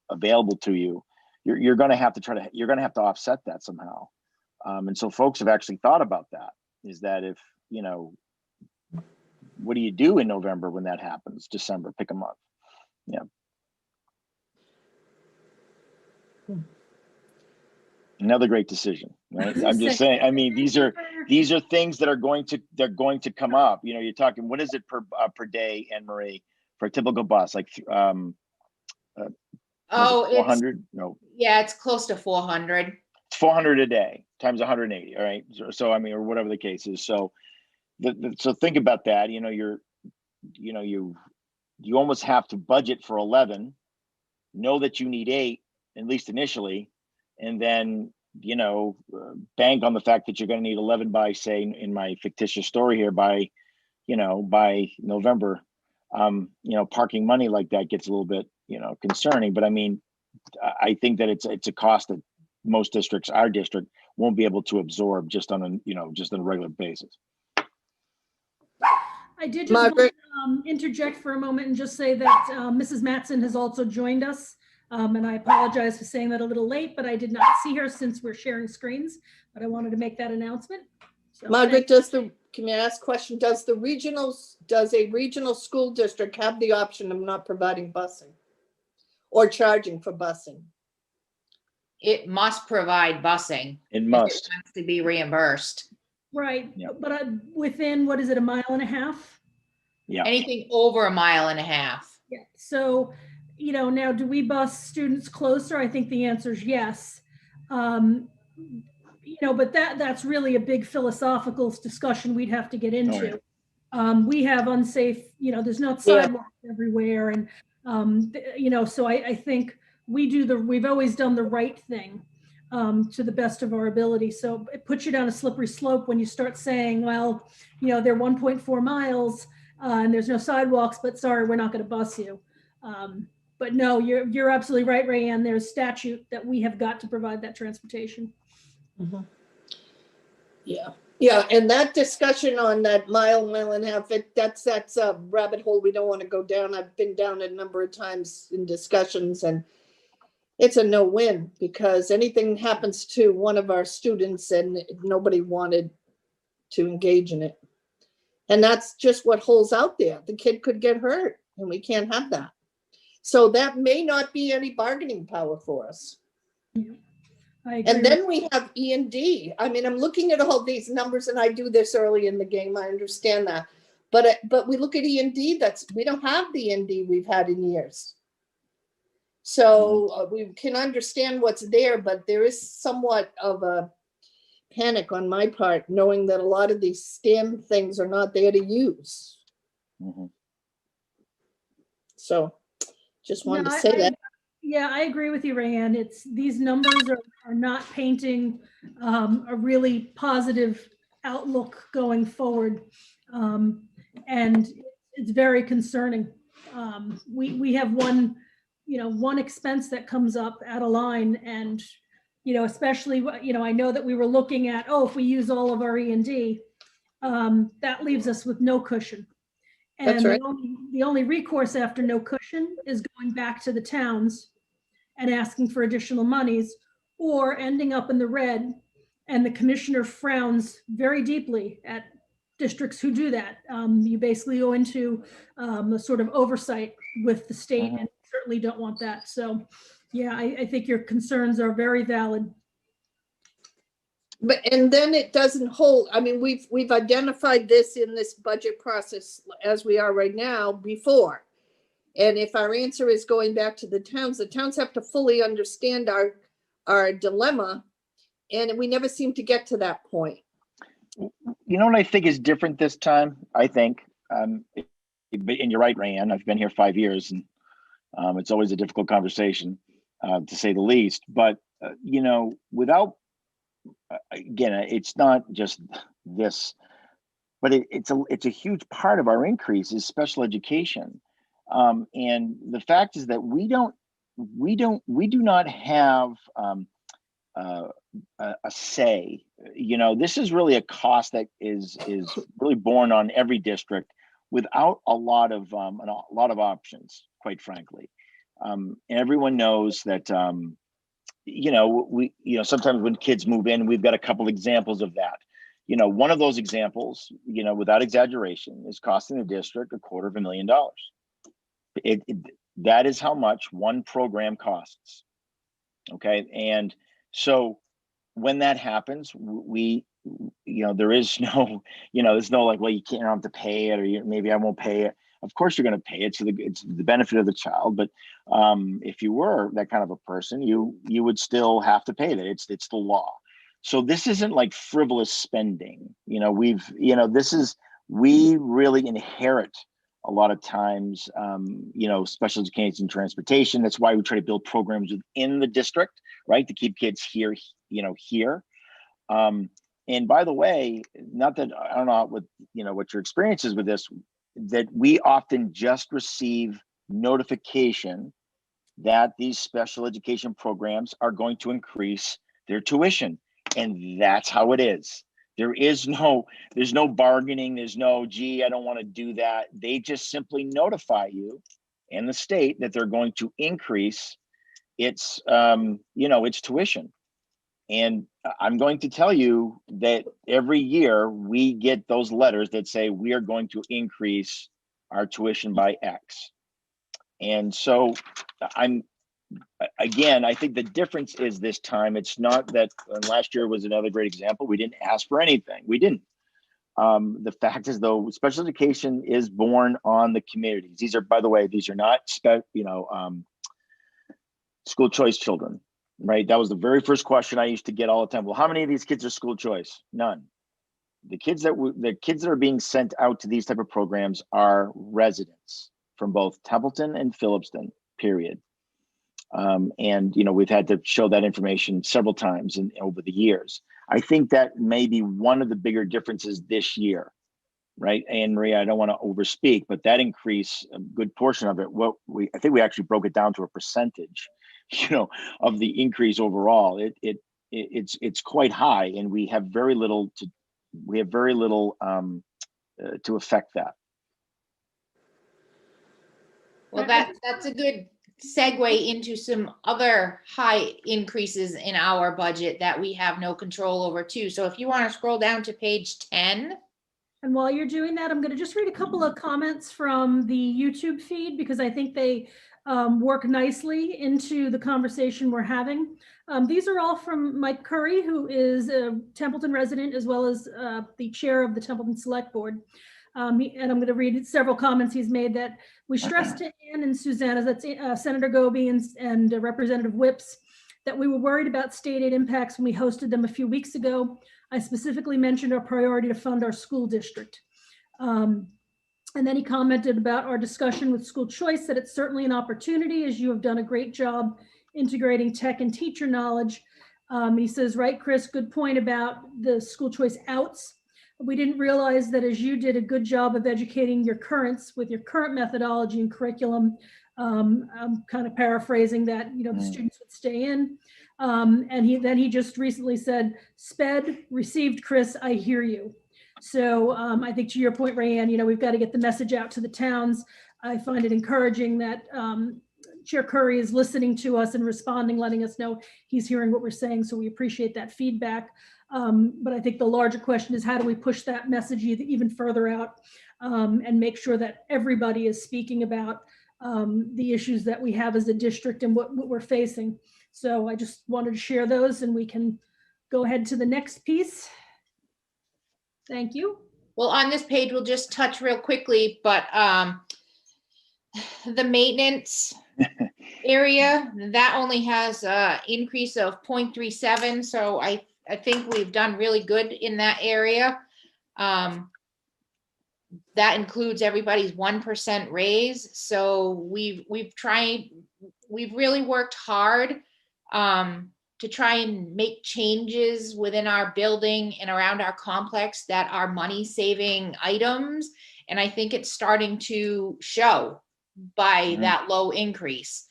available to you, you're going to have to offset that somehow. And so folks have actually thought about that, is that if, what do you do in November when that happens? December, pick a month. Yeah. Another great decision, right? I'm just saying, I mean, these are things that are going to come up. You're talking, what is it per day, Anne-Marie, for a typical bus? Like, 400? No. Yeah, it's close to 400. 400 a day times 180. All right. So I mean, or whatever the case is. So so think about that. You almost have to budget for 11, know that you need 8, at least initially, and then, bank on the fact that you're going to need 11 by, say, in my fictitious story here, by November. Parking money like that gets a little bit, concerning, but I mean, I think that it's a cost that most districts, our district, won't be able to absorb just on a regular basis. I did just want to interject for a moment and just say that Mrs. Mattson has also joined us. And I apologize for saying that a little late, but I did not see her since we're sharing screens, but I wanted to make that announcement. So, Margaret, can I ask a question? Does a regional school district have the option of not providing busing or charging for busing? It must provide busing. It if must. wants to be reimbursed. right, Yeah. but within, what is it, a mile and a half? Yeah. Anything over 1.5 miles. Yeah, so, now do we bus students closer? I think the answer is yes. But that's really a big philosophical discussion we'd have to get into. We have unsafe, there's not sidewalks everywhere. And, so I think we've always done the right thing to the best of our ability. So it puts you down a slippery slope when you start saying, well, they're 1.4 miles and there's no sidewalks, but sorry, we're not going to bus you. But no, you're absolutely right, Rayanne. There's statute that we have got to provide that transportation. Mm-hmm. Yeah. And that discussion on that mile and a half, that's a rabbit hole we don't want to go down. I've been down it a number of times in discussions, and it's a no-win because anything happens to one of our students and nobody wanted to engage in it. And that's just what holds out there. The kid could get hurt and we can't have that. So that may not be any bargaining power for us. And then we have E&D. I mean, I'm looking at all these numbers, and I do this early in the game. I understand that. But we look at E&D, we don't have the E&D we've had in years. So we can understand what's there, but there is somewhat of a panic on my part, knowing that a lot of these STEM things are not there to use. Mm-hmm. So just wanted to say that. Yeah, I agree with you, Rayanne. These numbers are not painting a really positive outlook going forward. And it's very concerning. We have one expense that comes up at a line, and, especially, I know that we were looking at, if we use all of our E&D, that leaves us with no cushion. And That's right. the only recourse after no cushion is going back to the towns and asking for additional monies, or ending up in the red. And the commissioner frowns very deeply at districts who do that. You basically go into a sort of oversight with the state, and certainly don't want that. So yeah, I think your concerns are very valid. And then it doesn't hold. I mean, we've identified this in this budget process as we are right now before. And if our answer is going back to the towns have to fully understand our dilemma. And we never seem to get to that point. You know what I think is different this time? I think, and you're right, Rayanne, I've been here 5 years, and it's always a difficult conversation, to say the least. But, without, again, it's not just this, but it's a huge part of our increase is special education. And the fact is that we do not have a say. This is really a cost that is really borne on every district without a lot of options, quite frankly. And everyone knows that sometimes when kids move in, we've got a couple examples of that. One of those examples, without exaggeration, is costing the district $250,000. That is how much one program costs. Okay. And so when that happens, there is no, there's no like, well, you can't have to pay it, or maybe I won't pay it. Of course you're going to pay it. So it's the benefit of the child. But if you were that kind of a person, you would still have to pay that. It's the law. So this isn't like frivolous spending. We really inherit a lot of times, special education and transportation. That's why we try to build programs within the district, right, to keep kids here. And by the way, not that I don't know what your experience is with this, that we often just receive notification that these special education programs are going to increase their tuition, and that's how it is. There's no bargaining. There's no, gee, I don't want to do that. They just simply notify you and the state that they're going to increase it's, it's tuition. And I'm going to tell you that every year we get those letters that say we are going to increase our tuition by X. And so I think the difference is this time, it's not that last year was another great example. We didn't ask for anything. We didn't. The fact is, though, special education is born on the communities. These are, by the way, these are not, school choice children, right? That was the very first question I used to get all the time. Well, how many of these kids are school choice? None. The kids that are being sent out to these type of programs are residents from both Templeton and Phillipston, period. And we've had to show that information several times over the years. I think that may be one of the bigger differences this year, right? And Maria, I don't want to overspeak, but that increase, a good portion of it, I think we actually broke it down to a percentage, of the increase overall. It's quite high, and we have very little to affect that. Well, that's a good segue into some other high increases in our budget that we have no control over too. So if you want to scroll down to page 10. And while you're doing that, I'm going to just read a couple of comments from the YouTube feed, because I think they work nicely into the conversation we're having. These are all from Mike Curry, who is a Templeton resident, as well as the chair of the Templeton Select Board. And I'm going to read several comments he's made that we stressed to Ann and Susanna, that's Senator Goby and Representative Whips, that we were worried about state aid impacts when we hosted them a few weeks ago. I specifically mentioned our priority to fund our school district. And then he commented about our discussion with school choice, that it's certainly an opportunity, as you have done a great job integrating tech and teacher knowledge. He says, right, Chris, good point about the school choice outs. We didn't realize that as you did a good job of educating your currents with your current methodology and curriculum. I'm kind of paraphrasing that, the students would stay in. And he just recently said, SPED received, Chris, I hear you. So I think to your point, Rayanne, we've got to get the message out to the towns. I find it encouraging that Chair Curry is listening to us and responding, letting us know he's hearing what we're saying. So we appreciate that feedback. But I think the larger question is, how do we push that message even further out and make sure that everybody is speaking about the issues that we have as a district and what we're facing. So I just wanted to share those, and we can go ahead to the next piece. Thank you. Well, on this page, we'll just touch real quickly, but the maintenance area, that only has an increase of 0.37. So I think we've done really good in that area. That includes everybody's 1% raise. So we've really worked hard to try and make changes within our building and around our complex that are money saving items. And I think it's starting to show by that low increase.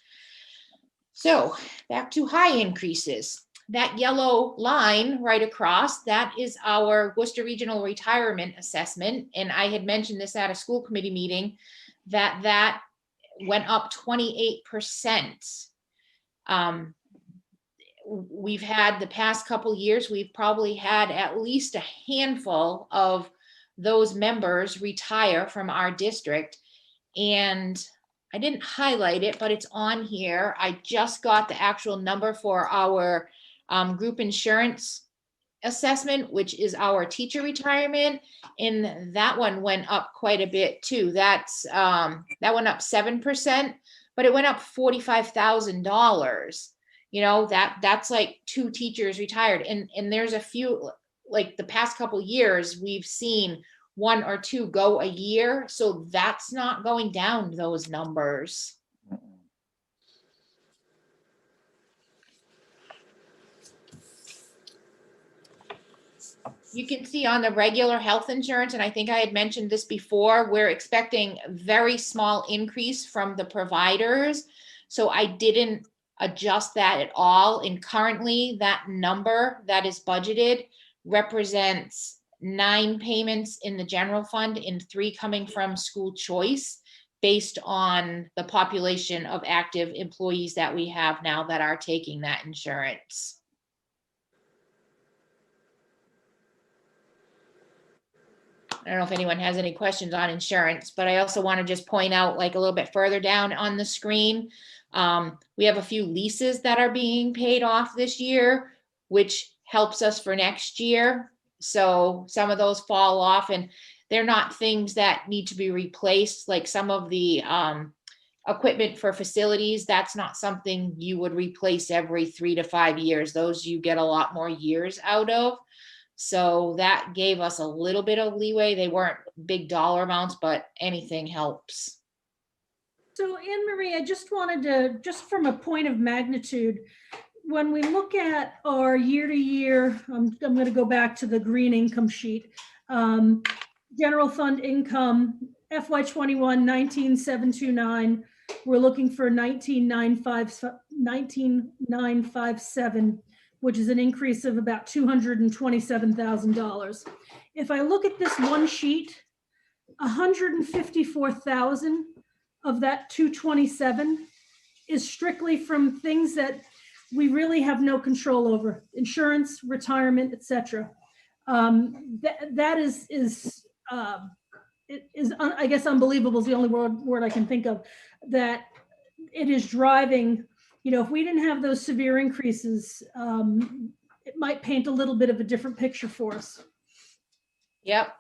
So back to high increases. That yellow line right across, that is our Worcester Regional Retirement Assessment. And I had mentioned this at a school committee meeting, that went up 28%. We've had the past couple years, we've probably had at least a handful of those members retire from our district. And I didn't highlight it, but it's on here. I just got the actual number for our group insurance assessment, which is our teacher retirement. And that one went up quite a bit too. That went up 7%, but it went up $45,000. That's like 2 teachers retired. And there's a few, like the past couple years, we've seen 1 or 2 go a year. So that's not going down, those numbers. You can see on the regular health insurance, and I think I had mentioned this before, we're expecting a very small increase from the providers. So I didn't adjust that at all. And currently that number that is budgeted represents 9 payments in the general fund and 3 coming from school choice. based on the population of active employees that we have now that are taking that insurance. I don't know if anyone has any questions on insurance, but I also want to just point out, like, a little bit further down on the screen, we have a few leases that are being paid off this year, which helps us for next year. So some of those fall off, and they're not things that need to be replaced. Like some of the equipment for facilities, that's not something you would replace every 3 to 5 years. Those you get a lot more years out of. So that gave us a little bit of leeway. They weren't big dollar amounts, but anything helps. So Anne Marie, I just wanted to, just from a point of magnitude, when we look at our year to year, I'm going to go back to the green income sheet. General fund income, FY21, 19,729. We're looking for 19,957, which is an increase of about $227,000. If I look at this one sheet, 154,000 of that 227 is strictly from things that we really have no control over: insurance, retirement, etc. That is I guess unbelievable is the only word I can think of, that it is driving. You know, if we didn't have those severe increases, it might paint a little bit of a different picture for us. Yep.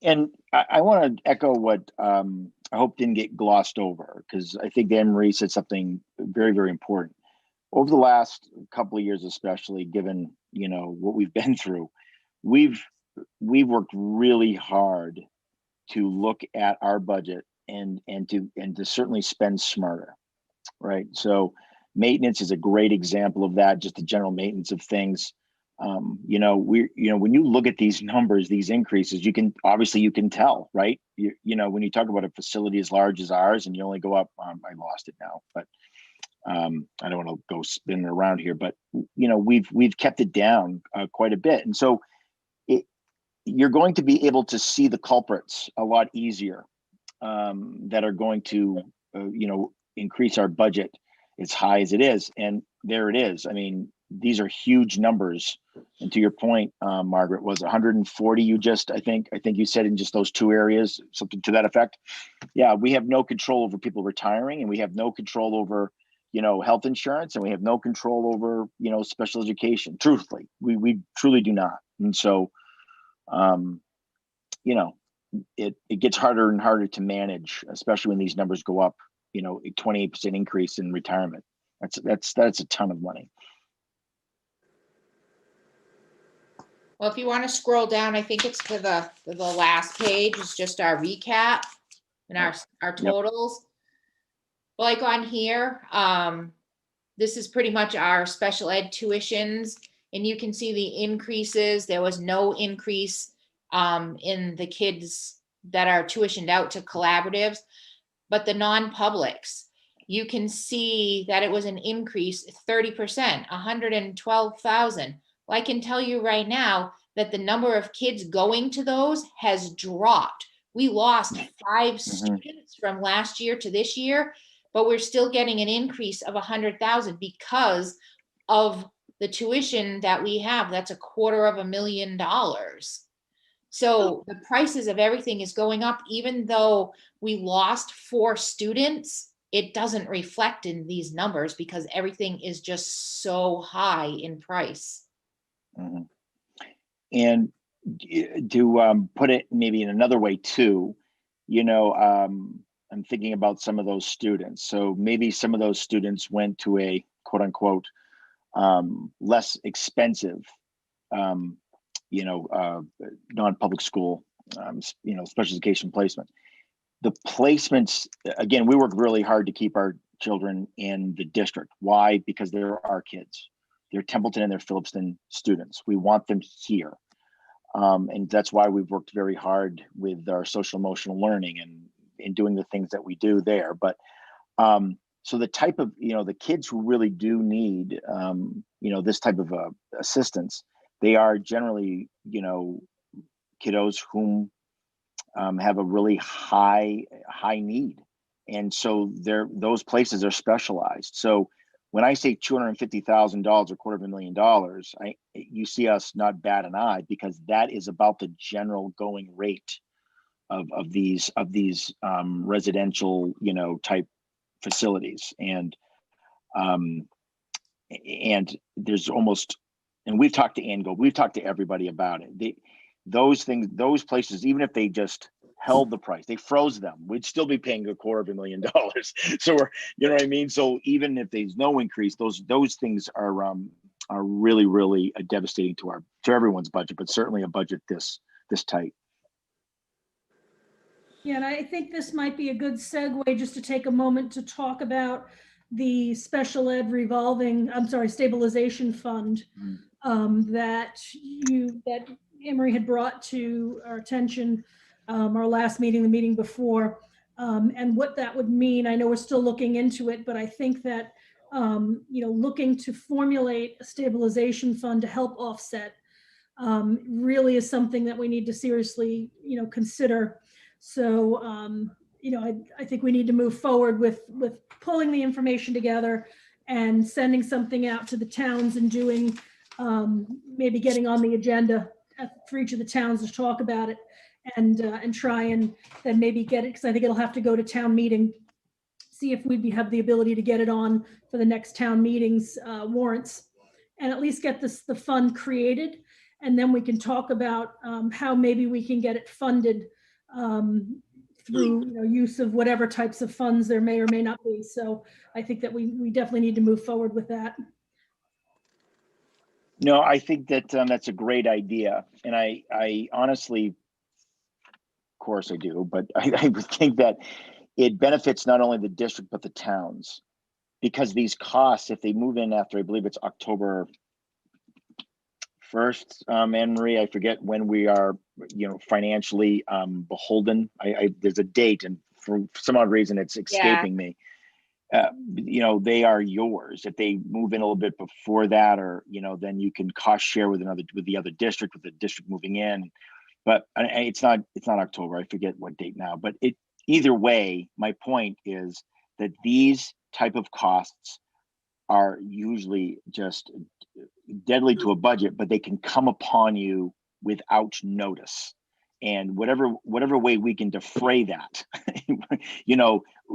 And I want to echo what I hope didn't get glossed over, because I think Anne Marie said something very, very important. Over the last couple of years, especially given, you know, what we've been through, we've worked really hard to look at our budget and to certainly spend smarter, right? So maintenance is a great example of that, just the general maintenance of things. When you look at these numbers, these increases, you can tell, right? When you talk about a facility as large as ours and you only go up, I lost it now, but I don't want to go spinning around here, but we've kept it down quite a bit. And so you're going to be able to see the culprits a lot easier that are going to, increase our budget as high as it is. And there it is. I mean, these are huge numbers. And to your point, Margaret, was 140 I think you said in just those two areas, something to that effect. Yeah, we have no control over people retiring, and we have no control over, health insurance, and we have no control over, special education. Truthfully, we truly do not. And so, it gets harder and harder to manage, especially when these numbers go up, a 28% increase in retirement. That's a ton of money. Well, if you want to scroll down, I think it's to the last page. It's just our recap and our totals. Like on here, this is pretty much our special ed tuitions, and you can see the increases. There was no increase in the kids that are tuitioned out to collaboratives, but the non-publics, you can see that it was an increase 30%, 112,000. Well, I can tell you right now that the number of kids going to those has dropped. We lost 5 students from last year to this year, but we're still getting an increase of 100,000 because of the tuition that we have. That's $250,000. So the prices of everything is going up. Even though we lost 4 students, it doesn't reflect in these numbers because everything is just so high in price. Mm-hmm. And to put it maybe in another way too, I'm thinking about some of those students. So maybe some of those students went to a quote unquote less expensive, non-public school, special education placement. The placements, again, we work really hard to keep our children in the district. Why? Because they're our kids. They're Templeton and they're Phillipston students. We want them here. And that's why we've worked very hard with our social emotional learning and in doing the things that we do there. But so the type of, the kids who really do need, this type of assistance, they are generally, kiddos whom have a really high need. And so those places are specialized. So when I say $250,000 or $250,000, you see us not bat an eye, because that is about the general going rate of these residential, type facilities. And there's almost, and we've talked to Ann Gold, we've talked to everybody about it. Those places, even if they just held the price, they froze them, we'd still be paying $250,000. So we're, you know what I mean? So even if there's no increase, those things are really, really devastating to everyone's budget, but certainly a budget this tight. Yeah, and I think this might be a good segue just to take a moment to talk about the special ed stabilization fund that Emery had brought to our attention, our last meeting, the meeting before, and what that would mean. I know we're still looking into it, but I think that, looking to formulate a stabilization fund to help offset really is something that we need to seriously, consider. So, I think we need to move forward with pulling the information together and sending something out to the towns and doing, maybe getting on the agenda for each of the towns to talk about it and try and then maybe get it, because I think it'll have to go to town meeting, see if we'd have the ability to get it on for the next town meetings warrants, and at least get the fund created. And then we can talk about how maybe we can get it funded through use of whatever types of funds there may or may not be. So I think that we definitely need to move forward with that. No, I think that that's a great idea. And I honestly, of course I do, but I would think that it benefits not only the district, but the towns, because these costs, if they move in after, I believe it's October 1st, Anne Marie, I forget when we are, financially beholden. There's a date, and for some odd reason it's escaping me. They are yours. If they move in a little bit before that, or then you can cost share with the other district, with the district moving in. But it's not October. I forget what date now. But either way, my point is that these type of costs are usually just deadly to a budget, but they can come upon you without notice. And whatever way we can defray that,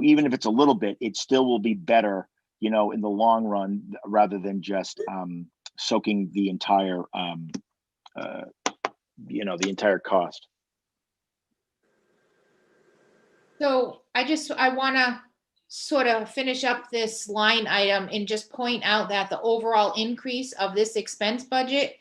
even if it's a little bit, it still will be better, in the long run, rather than just soaking the entire, the entire cost. So I want to sort of finish up this line item and just point out that the overall increase of this expense budget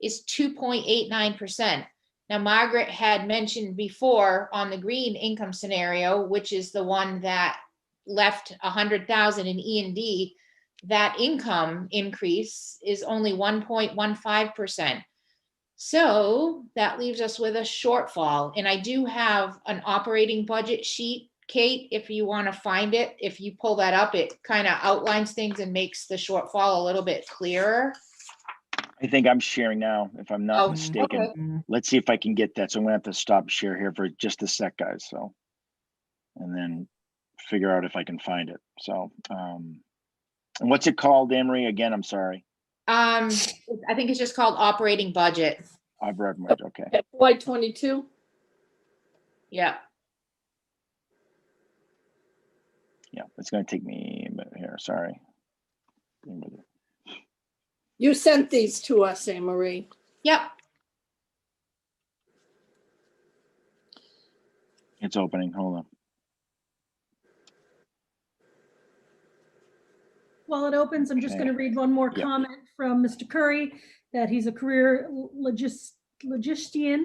is 2.89%. Now, Margaret had mentioned before on the green income scenario, which is the one that left 100,000 in E&D, that income increase is only 1.15%. So that leaves us with a shortfall. And I do have an operating budget sheet, Kate, if you want to find it. If you pull that up, it kind of outlines things and makes the shortfall a little bit clearer. I think I'm sharing now, if I'm not mistaken. Okay. Let's see if I can get that. So I'm gonna have to stop share here for just a sec, guys. So, and then figure out if I can find it. So, and what's it called, Anne-Marie? Again, I'm sorry. I think it's just called operating budget. Operating budget, okay. FY22. Yeah. Yeah, it's gonna take me a minute here, sorry. You sent these to us, Anne Marie. Yep. It's opening, hold on. While it opens, I'm just Okay. going to read one more Yep. comment from Mr. Curry, that he's a career logistician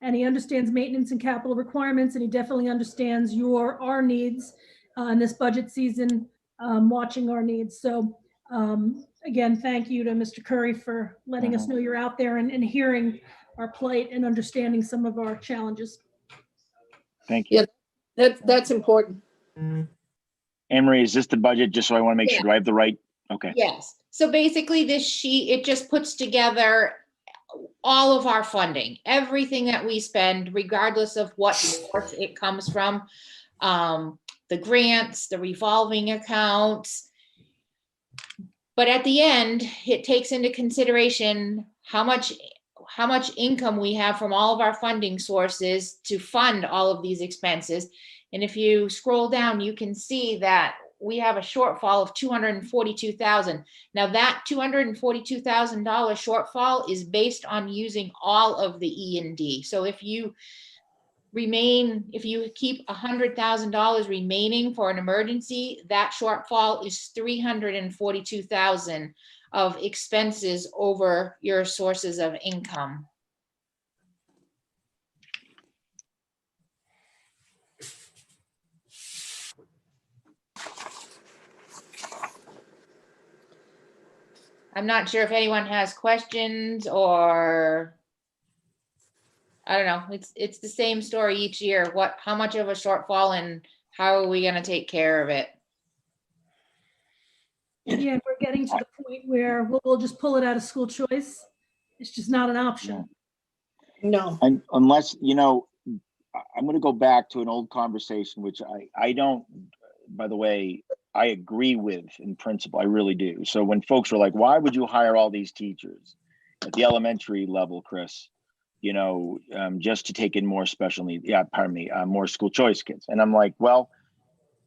and he understands maintenance and capital requirements, and he definitely understands our needs in this budget season, watching our needs. So again, thank you to Mr. Curry for letting us know you're out there and hearing our plight and understanding some of our challenges. Thank you. Yeah. That's important. Anne-Marie, is this the budget? Just so I want to make sure, do I have the right? Okay. Yes. So basically this sheet, it just puts together all of our funding, everything that we spend, regardless of what source it comes from, the grants, the revolving accounts. But at the end, it takes into consideration how much income we have from all of our funding sources to fund all of these expenses. And if you scroll down, you can see that we have a shortfall of $242,000. Now that $242,000 shortfall is based on using all of the E&D. So if you keep $100,000 remaining for an emergency, that shortfall is $342,000 of expenses over your sources of income. I'm not sure if anyone has questions, or I don't know. It's the same story each year. How much of a shortfall, and how are we going to take care of it? Yeah, we're getting to the point where we'll just pull it out of school choice. It's just not an option. No. Unless, you know, I'm going to go back to an old conversation, which I don't, by the way, I agree with in principle. I really do. So when folks were like, why would you hire all these teachers at the elementary level, Chris, you know, just to take in more special needs, more school choice kids? And I'm like, well,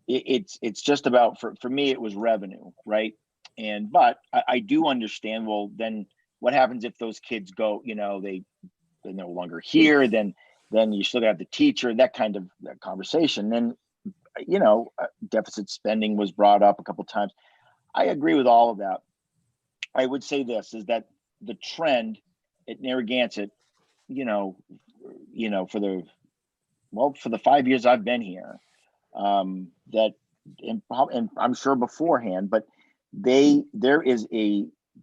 it's just about, for me, it was revenue, right? But I do understand, well, then what happens if those kids go, you know, they're no longer here, then you still have the teacher, that kind of that conversation. Then, you know, deficit spending was brought up a couple of times. I agree with all of that. I would say this is that the trend at Narragansett, you know, for the 5 years I've been here, that, and I'm sure beforehand, but there is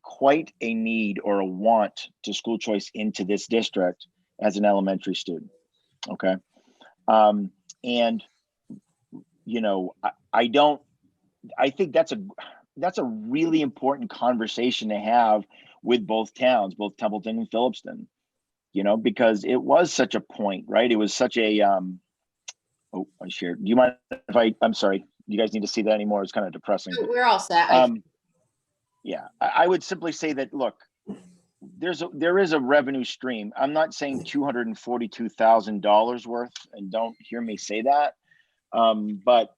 quite a need or a want to school choice into this district as an elementary student. Okay. And, you know, I think that's a really important conversation to have with both towns, both Templeton and Phillipston, you know, because it was such a point, right? It was such a, oh, I shared. Do you mind if I'm sorry, you guys need to see that anymore? It's kind of depressing. We're all set. Yeah, I would simply say that, look, there is a revenue stream. I'm not saying $242,000 worth, and don't hear me say that, but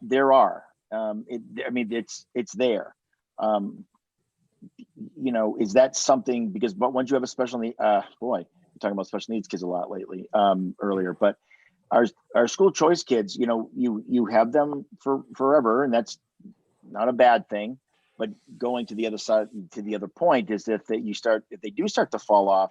there are. I mean, it's there. You know, is that something, but once you have a special need, boy, we're talking about special needs kids a lot lately, earlier, but our school choice kids, you know, you have them for forever, and that's not a bad thing. But going to the other side, to the other point, is if they do start to fall off,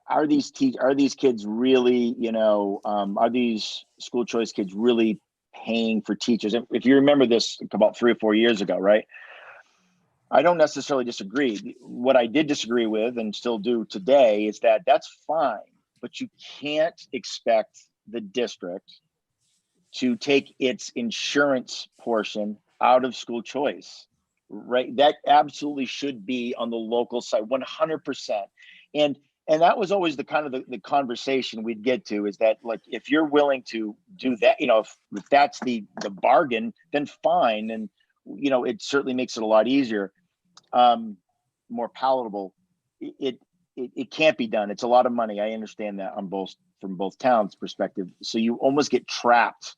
are these kids really, you know, are these school choice kids really paying for teachers? If you remember this about 3 or 4 years ago, right? I don't necessarily disagree. What I did disagree with, and still do today, is that that's fine, but you can't expect the district to take its insurance portion out of school choice, right? That absolutely should be on the local side, 100%. And that was always the kind of the conversation we'd get to, is that, like, if you're willing to do that, you know, if that's the bargain, then fine. And, you know, it certainly makes it a lot easier, more palatable. It can't be done. It's a lot of money. I understand that from both towns' perspective. So you almost get trapped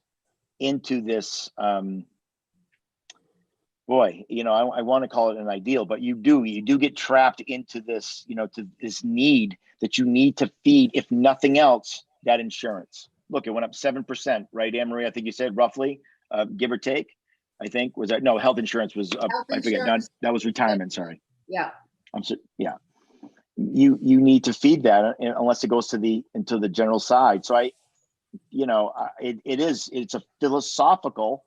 into this, boy, you know, I want to call it an ideal, but you do get trapped into this, you know, to this need that you need to feed, if nothing else, that insurance. Look, it went up 7%, right, Anne Marie? I think you said roughly, give or take. I think was that, no, health insurance was up. I forget. That was retirement. Sorry. Yeah. Yeah. You need to feed that unless it goes into the general side. So it's a philosophical,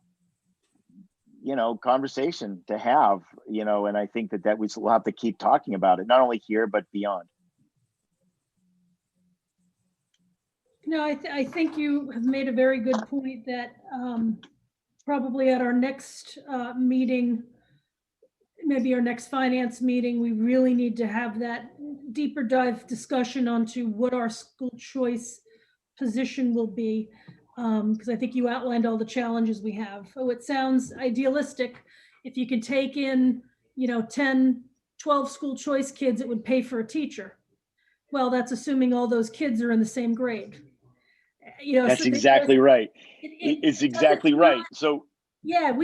you know, conversation to have, you know, and I think that we still have to keep talking about it, not only here, but beyond. No, I think you have made a very good point that probably at our next meeting, maybe our next finance meeting, we really need to have that deeper dive discussion onto what our school choice position will be. Because I think you outlined all the challenges we have. Oh, it sounds idealistic. If you could take in, 10, 12 school choice kids, it would pay for a teacher. Well, that's assuming all those kids are in the same grade. That's so exactly right. it It's exactly right. So yeah, if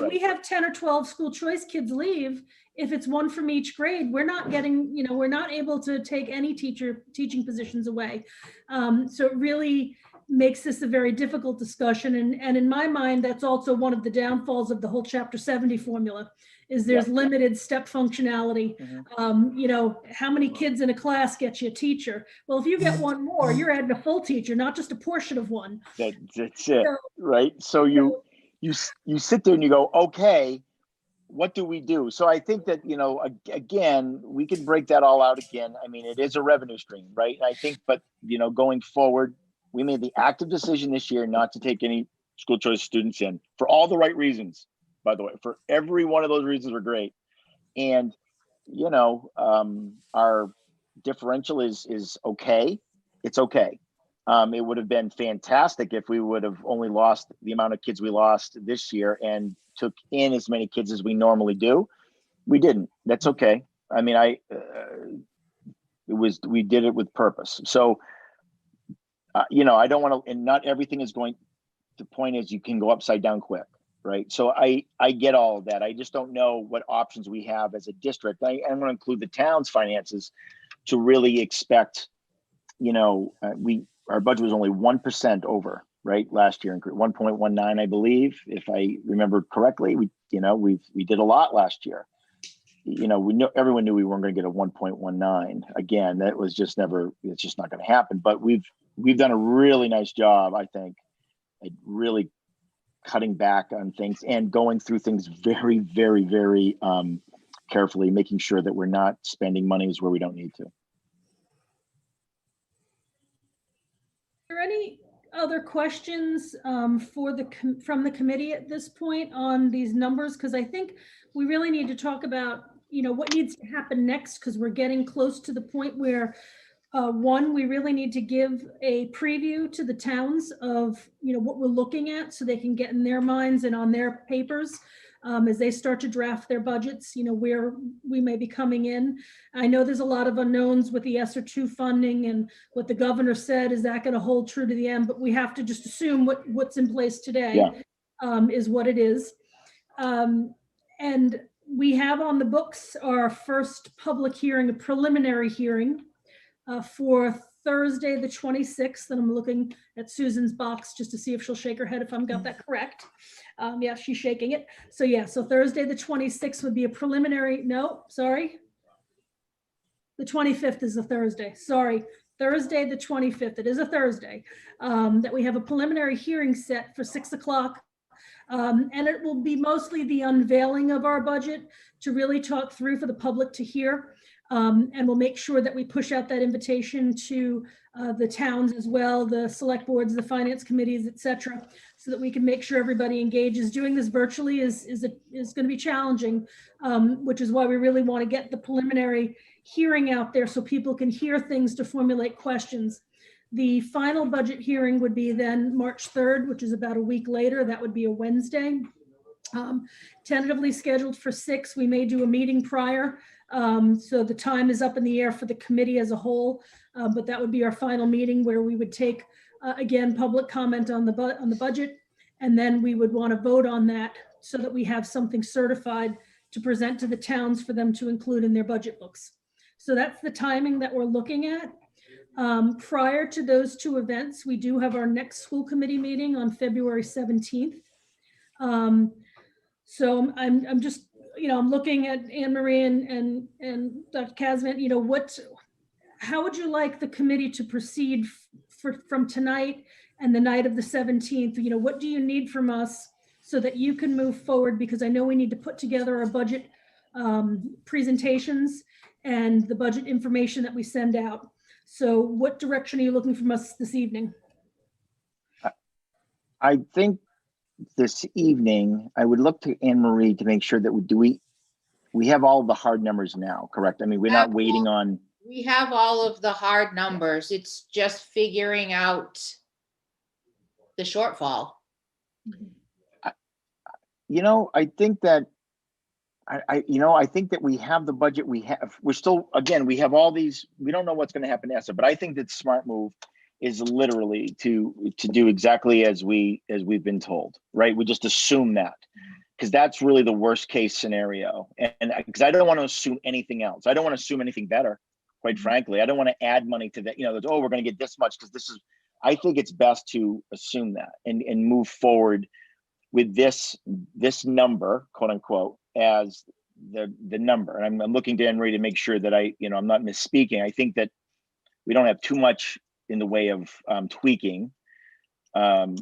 Right. we have 10 or 12 school choice kids leave, if it's one from each grade, we're not getting, we're not able to take any teaching positions away. So it really makes this a very difficult discussion. And in my mind, that's also one of the downfalls of the whole Chapter 70 formula, is there's limited step functionality. How many kids in a class get you a teacher? Well, if you get one more, you're adding a full teacher, not just a portion of one. that's it, So, right? So you sit there and you go, okay, what do we do? So I think that, again, we can break that all out again. I mean, it is a revenue stream, right? And I think, but, going forward, we made the active decision this year not to take any school choice students in for all the right reasons, by the way. For every one of those reasons were great. And, our differential is okay. It's okay. It would have been fantastic if we would have only lost the amount of kids we lost this year and took in as many kids as we normally do. We didn't. That's okay. I mean, we did it with purpose. So, I don't want to, and not everything is going, the point is you can go upside down quick, right? So I get all of that. I just don't know what options we have as a district. I'm going to include the town's finances to really expect, our budget was only 1% over, right? Last year, 1.19, I believe, if I remember correctly. We did a lot last year. Everyone knew we weren't going to get a 1.19. Again, that was just it's just not going to happen. But we've done a really nice job, I think, at really cutting back on things and going through things very, very, very carefully, making sure that we're not spending monies where we don't need to. Are there any other questions from the committee at this point on these numbers? Because I think we really need to talk about, what needs to happen next, because we're getting close to the point where, one, we really need to give a preview to the towns of, what we're looking at so they can get in their minds and on their papers as they start to draft their budgets, where we may be coming in. I know there's a lot of unknowns with the ESSER 2 funding and what the governor said, is that going to hold true to the end? But we have to just assume what's in place today is what it is. And we have on the books our first public hearing, a preliminary hearing for Thursday, the 26th. And I'm looking at Susan's box just to see if she'll shake her head if I've got that correct. Yeah, she's shaking it. So Thursday, the 26th would be a preliminary, no, sorry. The 25th is a Thursday, sorry. Thursday, the 25th, it is a Thursday, that we have a preliminary hearing set for 6 o'clock. And it will be mostly the unveiling of our budget to really talk through for the public to hear. And we'll make sure that we push out that invitation to the towns as well, the select boards, the finance committees, et cetera, so that we can make sure everybody engages. Doing this virtually is going to be challenging, which is why we really want to get the preliminary hearing out there so people can hear things to formulate questions. The final budget hearing would be then March 3rd, which is about a week later. That would be a Wednesday. Tentatively scheduled for 6. We may do a meeting prior. So the time is up in the air for the committee as a whole, but that would be our final meeting where we would take, again, public comment on the budget, and then we would want to vote on that so that we have something certified to present to the towns for them to include in their budget books. So that's the timing that we're looking at. Prior to those two events, we do have our next school committee meeting on February 17th. So I'm just, I'm looking at Anne Marie and Dr. Kazvan, how would you like the committee to proceed from tonight and the night of the 17th? What do you need from us so that you can move forward? Because I know we need to put together our budget presentations and the budget information that we send out. So what direction are you looking from us this evening? I think this evening, I would look to Anne Marie to make sure that we have all the hard numbers now, correct? I mean, we're not waiting on, We have all of the hard numbers. It's just figuring out the shortfall. you know, I think that I think that we have the budget we have. We're still, again, we have all these, we don't know what's going to happen to ESSA, but I think that smart move is literally to do exactly as we've been told, right? We just assume that, because that's really the worst case scenario. And because I don't want to assume anything else. I don't want to assume anything better, quite frankly. I don't want to add money to that, that, oh, we're going to get this much, because this is, I think it's best to assume that and move forward with this number, quote unquote, as the number. And I'm looking to Henry to make sure that I'm not misspeaking. I think that we don't have too much in the way of tweaking. No,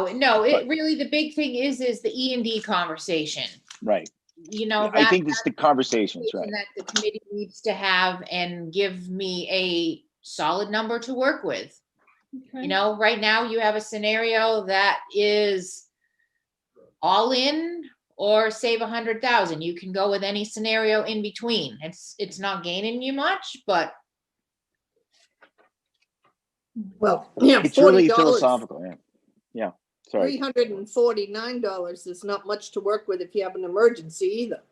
it really, the big thing is the E&D conversation. Right. I think it's the conversations, right? That the committee needs to have and give me a solid number to work with. Okay. Right now you have a scenario that is all in or save 100,000. You can go with any scenario in between. It's not gaining you much, but Well, yeah, It's really $40, philosophical. Yeah. Sorry. $349 is not much to work with if you have an emergency either.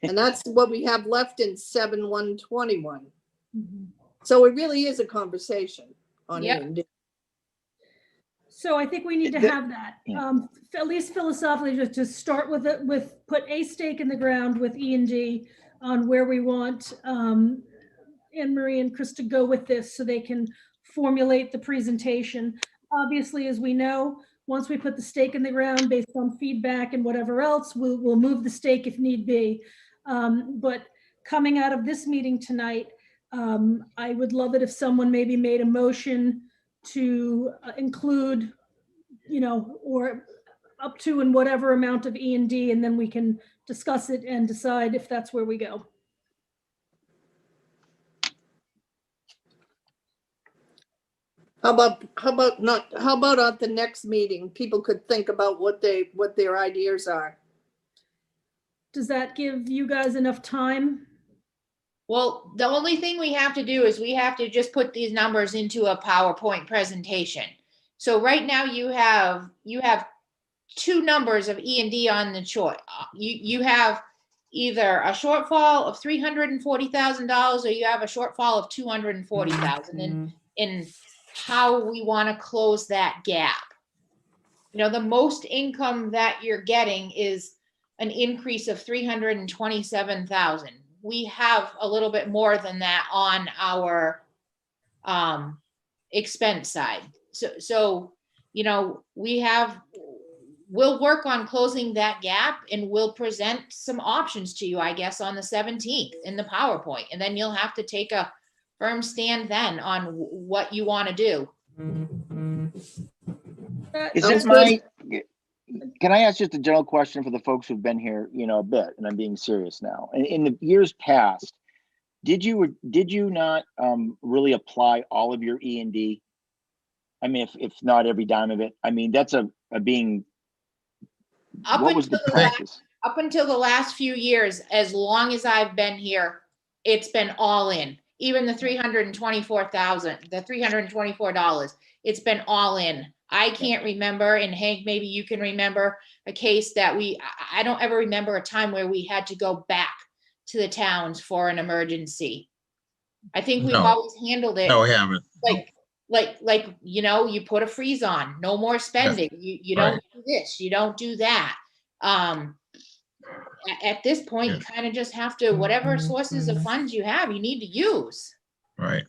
And that's what we have left in 7/121. Mhm. So it really is a conversation on Yep. E&D. So I think we need to have that, at least philosophically, just start with it, put a stake in the ground with E&D on where we want Anne Marie and Chris to go with this, so they can formulate the presentation. Obviously, as we know, once we put the stake in the ground based on feedback and whatever else, we'll move the stake if need be. But coming out of this meeting tonight, I would love it if someone maybe made a motion to include, or up to and whatever amount of E&D, and then we can discuss it and decide if that's where we go. How about at the next meeting, people could think about what their ideas are. Does that give you guys enough time? well, the only thing we have to do is we have to just put these numbers into a PowerPoint presentation. So right now you have two numbers of E&D on the chart. You have either a shortfall of $340,000 or you have a shortfall of $240,000 in how we want to close that gap. The most income that you're getting is an increase of $327,000. We have a little bit more than that on our expense side. So we'll work on closing that gap, and we'll present some options to you, I guess, on the 17th in the PowerPoint. And then you'll have to take a firm stand then on what you want to do. Is it my, can I ask just a general question for the folks who've been here, a bit, and I'm being serious now. In the years past, did you not really apply all of your E&D? I mean, if not every dime of it, I mean, that's a being, what was the practice? Up until the last few years, as long as I've been here, it's been all in. Even the $324, it's been all in. I can't remember, and Hank, maybe you can remember a case that I don't ever remember a time where we had to go back to the towns for an emergency. I think we've always handled it. No, we haven't. Like, you put a freeze on, no more spending. You don't do this, you don't do that. At this point, you kind of just have to, whatever sources of funds you have, you need to use. Right.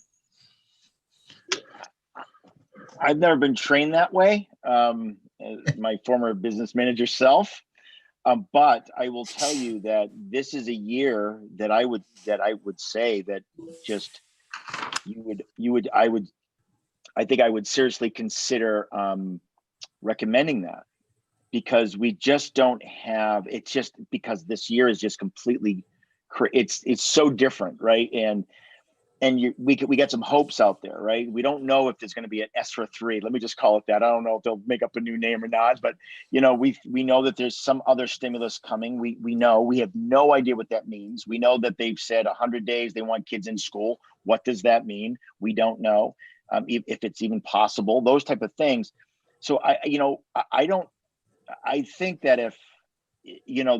I've never been trained that way, as my former business manager self. But I will tell you that this is a year that I would say that just I think I would seriously consider recommending that, because we just don't have, it's just because this year is just completely, it's so different, right? And we get some hopes out there, right? We don't know if there's going to be an ESSER 3. Let me just call it that. I don't know if they'll make up a new name or not, but we know that there's some other stimulus coming. We know, we have no idea what that means. We know that they've said 100 days they want kids in school. What does that mean? We don't know if it's even possible. Those type of things. So I think that if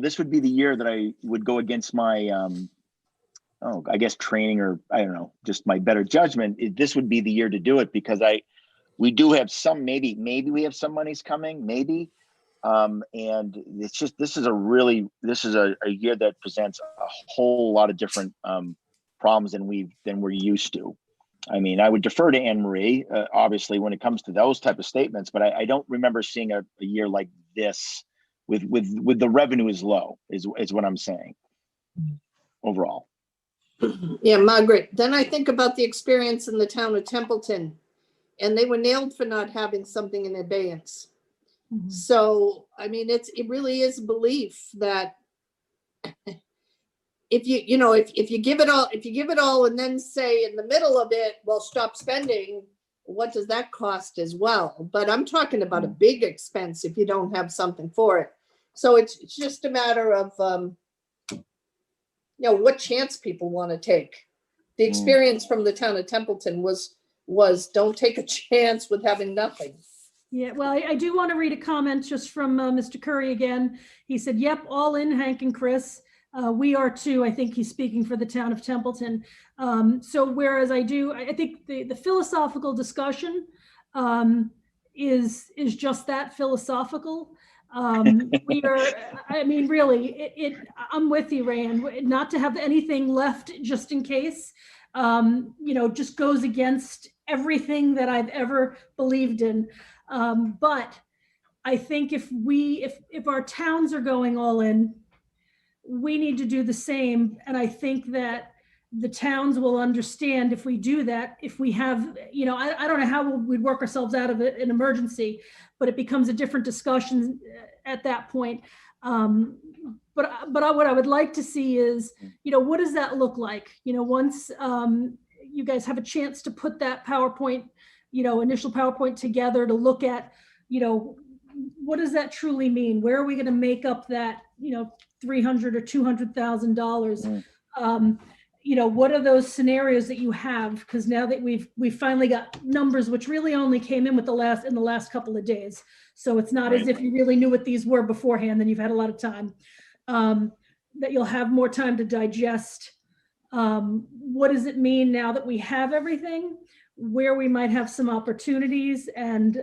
this would be the year that I would go against my I guess training, or I don't know, just my better judgment. This would be the year to do it, because we do have some, maybe we have some monies coming, maybe. And it's just, this is a year that presents a whole lot of different problems than we're used to. I mean, I would defer to Anne Marie, obviously, when it comes to those type of statements, but I don't remember seeing a year like this with the revenue is low, is what I'm saying overall. Yeah, Margaret, then I think about the experience in the town of Templeton, and they were nailed for not having something in abeyance. Mhm. So, I mean, it really is belief that if you give it all and then say in the middle of it, well, stop spending, what does that cost as well? But I'm talking about a big expense if you don't have something for it. So it's just a matter of what chance people want to take. The experience from the town of Templeton was don't take a chance with having nothing. Yeah, well, I do want to read a comment just from Mr. Curry again. He said, yep, all in, Hank and Chris. We are too. I think he's speaking for the town of Templeton. So whereas I think the philosophical discussion is just that, philosophical. We are, I mean, really, I'm with you, Rand, not to have anything left just in case, just goes against everything that I've ever believed in. But I think if our towns are going all in, we need to do the same. And I think that the towns will understand if we do that. If we have, I don't know how we'd work ourselves out of an emergency, but it becomes a different discussion at that point. But what I would like to see is, what does that look like? Once you guys have a chance to put that PowerPoint, initial PowerPoint together to look at, what does that truly mean? Where are we going to make up that, $300,000 or $200,000? What are those scenarios that you have? Because now that we've finally got numbers, which really only came in in the last couple of days. So it's not as if you really knew what these were beforehand, then you've had a lot of time, that you'll have more time to digest. What does it mean now that we have everything, where we might have some opportunities and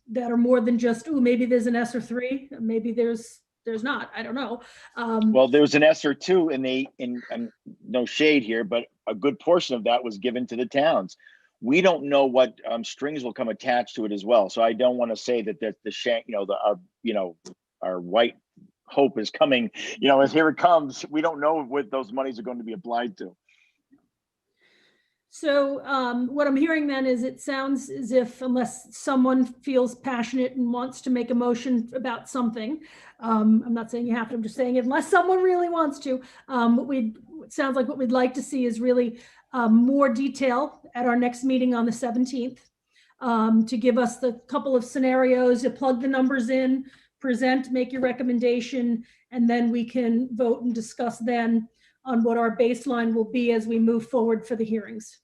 that are more than just, maybe there's an ESSER 3, maybe there's not, I don't know. Well, there was an ESSER 2 and no shade here, but a good portion of that was given to the towns. We don't know what strings will come attached to it as well. So I don't want to say that our white hope is coming, as here it comes. We don't know what those monies are going to be applied to. So what I'm hearing then is it sounds as if, unless someone feels passionate and wants to make a motion about something, I'm not saying you have to, I'm just saying unless someone really wants to, it sounds like what we'd like to see is really more detail at our next meeting on the 17th to give us the couple of scenarios, to plug the numbers in, present, make your recommendation, and then we can vote and discuss then on what our baseline will be as we move forward for the hearings.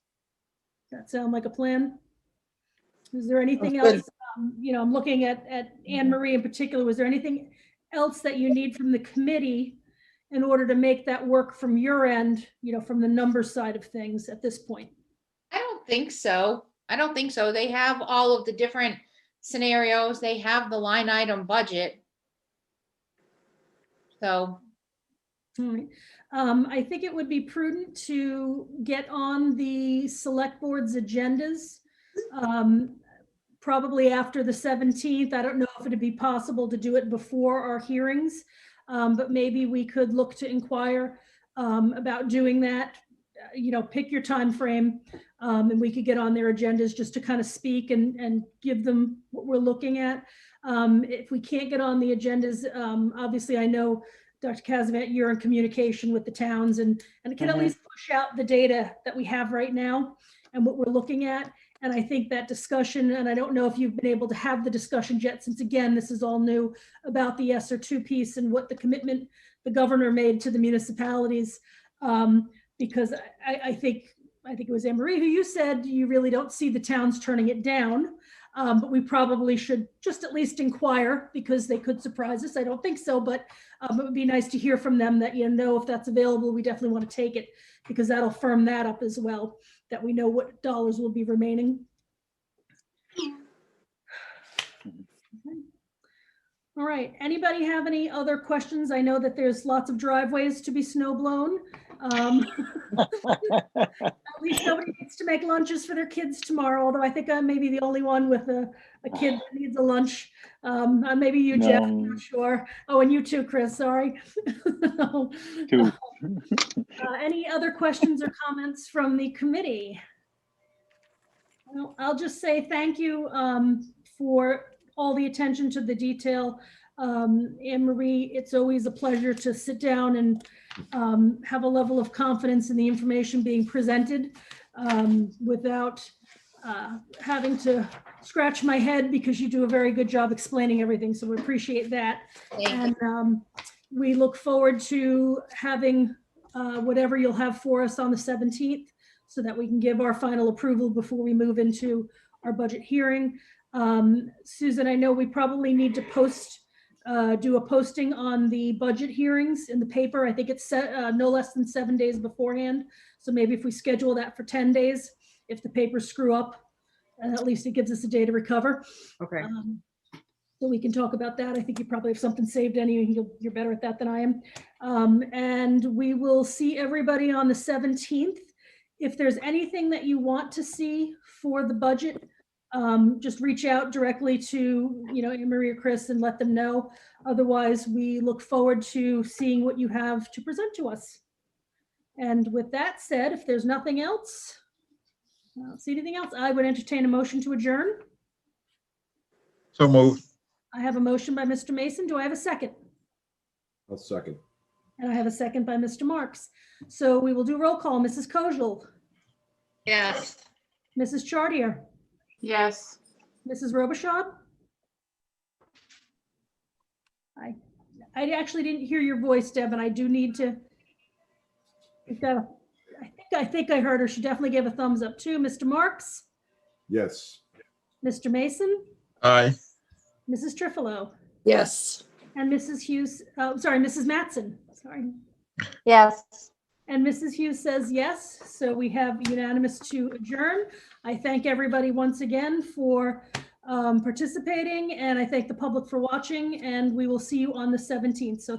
Does that sound like a plan? Is there anything else? I'm looking at Anne Marie in particular. Was there anything else that you need from the committee in order to make that work from your end, from the number side of things at this point? I don't think so. They have all of the different scenarios. They have the line item budget. So. All right. I think it would be prudent to get on the select board's agendas probably after the 17th. I don't know if it'd be possible to do it before our hearings, but maybe we could look to inquire about doing that. Pick your time frame, and we could get on their agendas just to kind of speak and give them what we're looking at. If we can't get on the agendas, obviously I know Dr. Kazavant, you're in communication with the towns and it can at least push out the data that we have right now and what we're looking at. And I think that discussion, and I don't know if you've been able to have the discussion yet, since again, this is all new, about the ESER 2 piece and what the commitment the governor made to the municipalities. Because I think it was Anne Marie who you said you really don't see the towns turning it down. But we probably should just at least inquire because they could surprise us. I don't think so, but it would be nice to hear from them that, if that's available, we definitely want to take it because that'll firm that up as well, that we know what dollars will be remaining. All right, anybody have any other questions? I know that there's lots of driveways to be snow blown. At least nobody needs to make lunches for their kids tomorrow, although I think I may be the only one with a kid that needs a lunch. Maybe you, Jeff, I'm not sure. Oh, and you too, Chris, sorry. Any other questions or comments from the committee? Well, I'll just say thank you for all the attention to the detail. Anne Marie, it's always a pleasure to sit down and have a level of confidence in the information being presented without having to scratch my head because you do a very good job explaining everything. So we appreciate that. And we look forward to having whatever you'll have for us on the 17th so that we can give our final approval before we move into our budget hearing. Susan, I know we probably need to do a posting on the budget hearings in the paper. I think it's set no less than 7 days beforehand. So maybe if we schedule that for 10 days, if the papers screw up, at least it gives us a day to recover. Okay. So we can talk about that. I think you probably have something saved anyway. You're better at that than I am. And we will see everybody on the 17th. If there's anything that you want to see for the budget, just reach out directly to, Anne Marie or Chris and let them know. Otherwise, we look forward to seeing what you have to present to us. And with that said, if there's nothing else, I don't see anything else, I would entertain a motion to adjourn. So moved. I have a motion by Mr. Mason. Do I have a second? I'll second. And I have a second by Mr. Marks. So we will do roll call. Mrs. Kojal, Yes. Mrs. Chartier, Yes. Mrs. Robichaud? I actually didn't hear your voice, Deb, and I do need to. I think I heard her. She definitely gave a thumbs up too. Mr. Marks? Yes. Mr. Mason? Aye. Mrs. Trifilo? Yes. And Mrs. Hughes, Mrs. Matson, sorry. Yes. And Mrs. Hughes says yes, so we have unanimous to adjourn. I thank everybody once again for participating, and I thank the public for watching, and we will see you on the 17th. So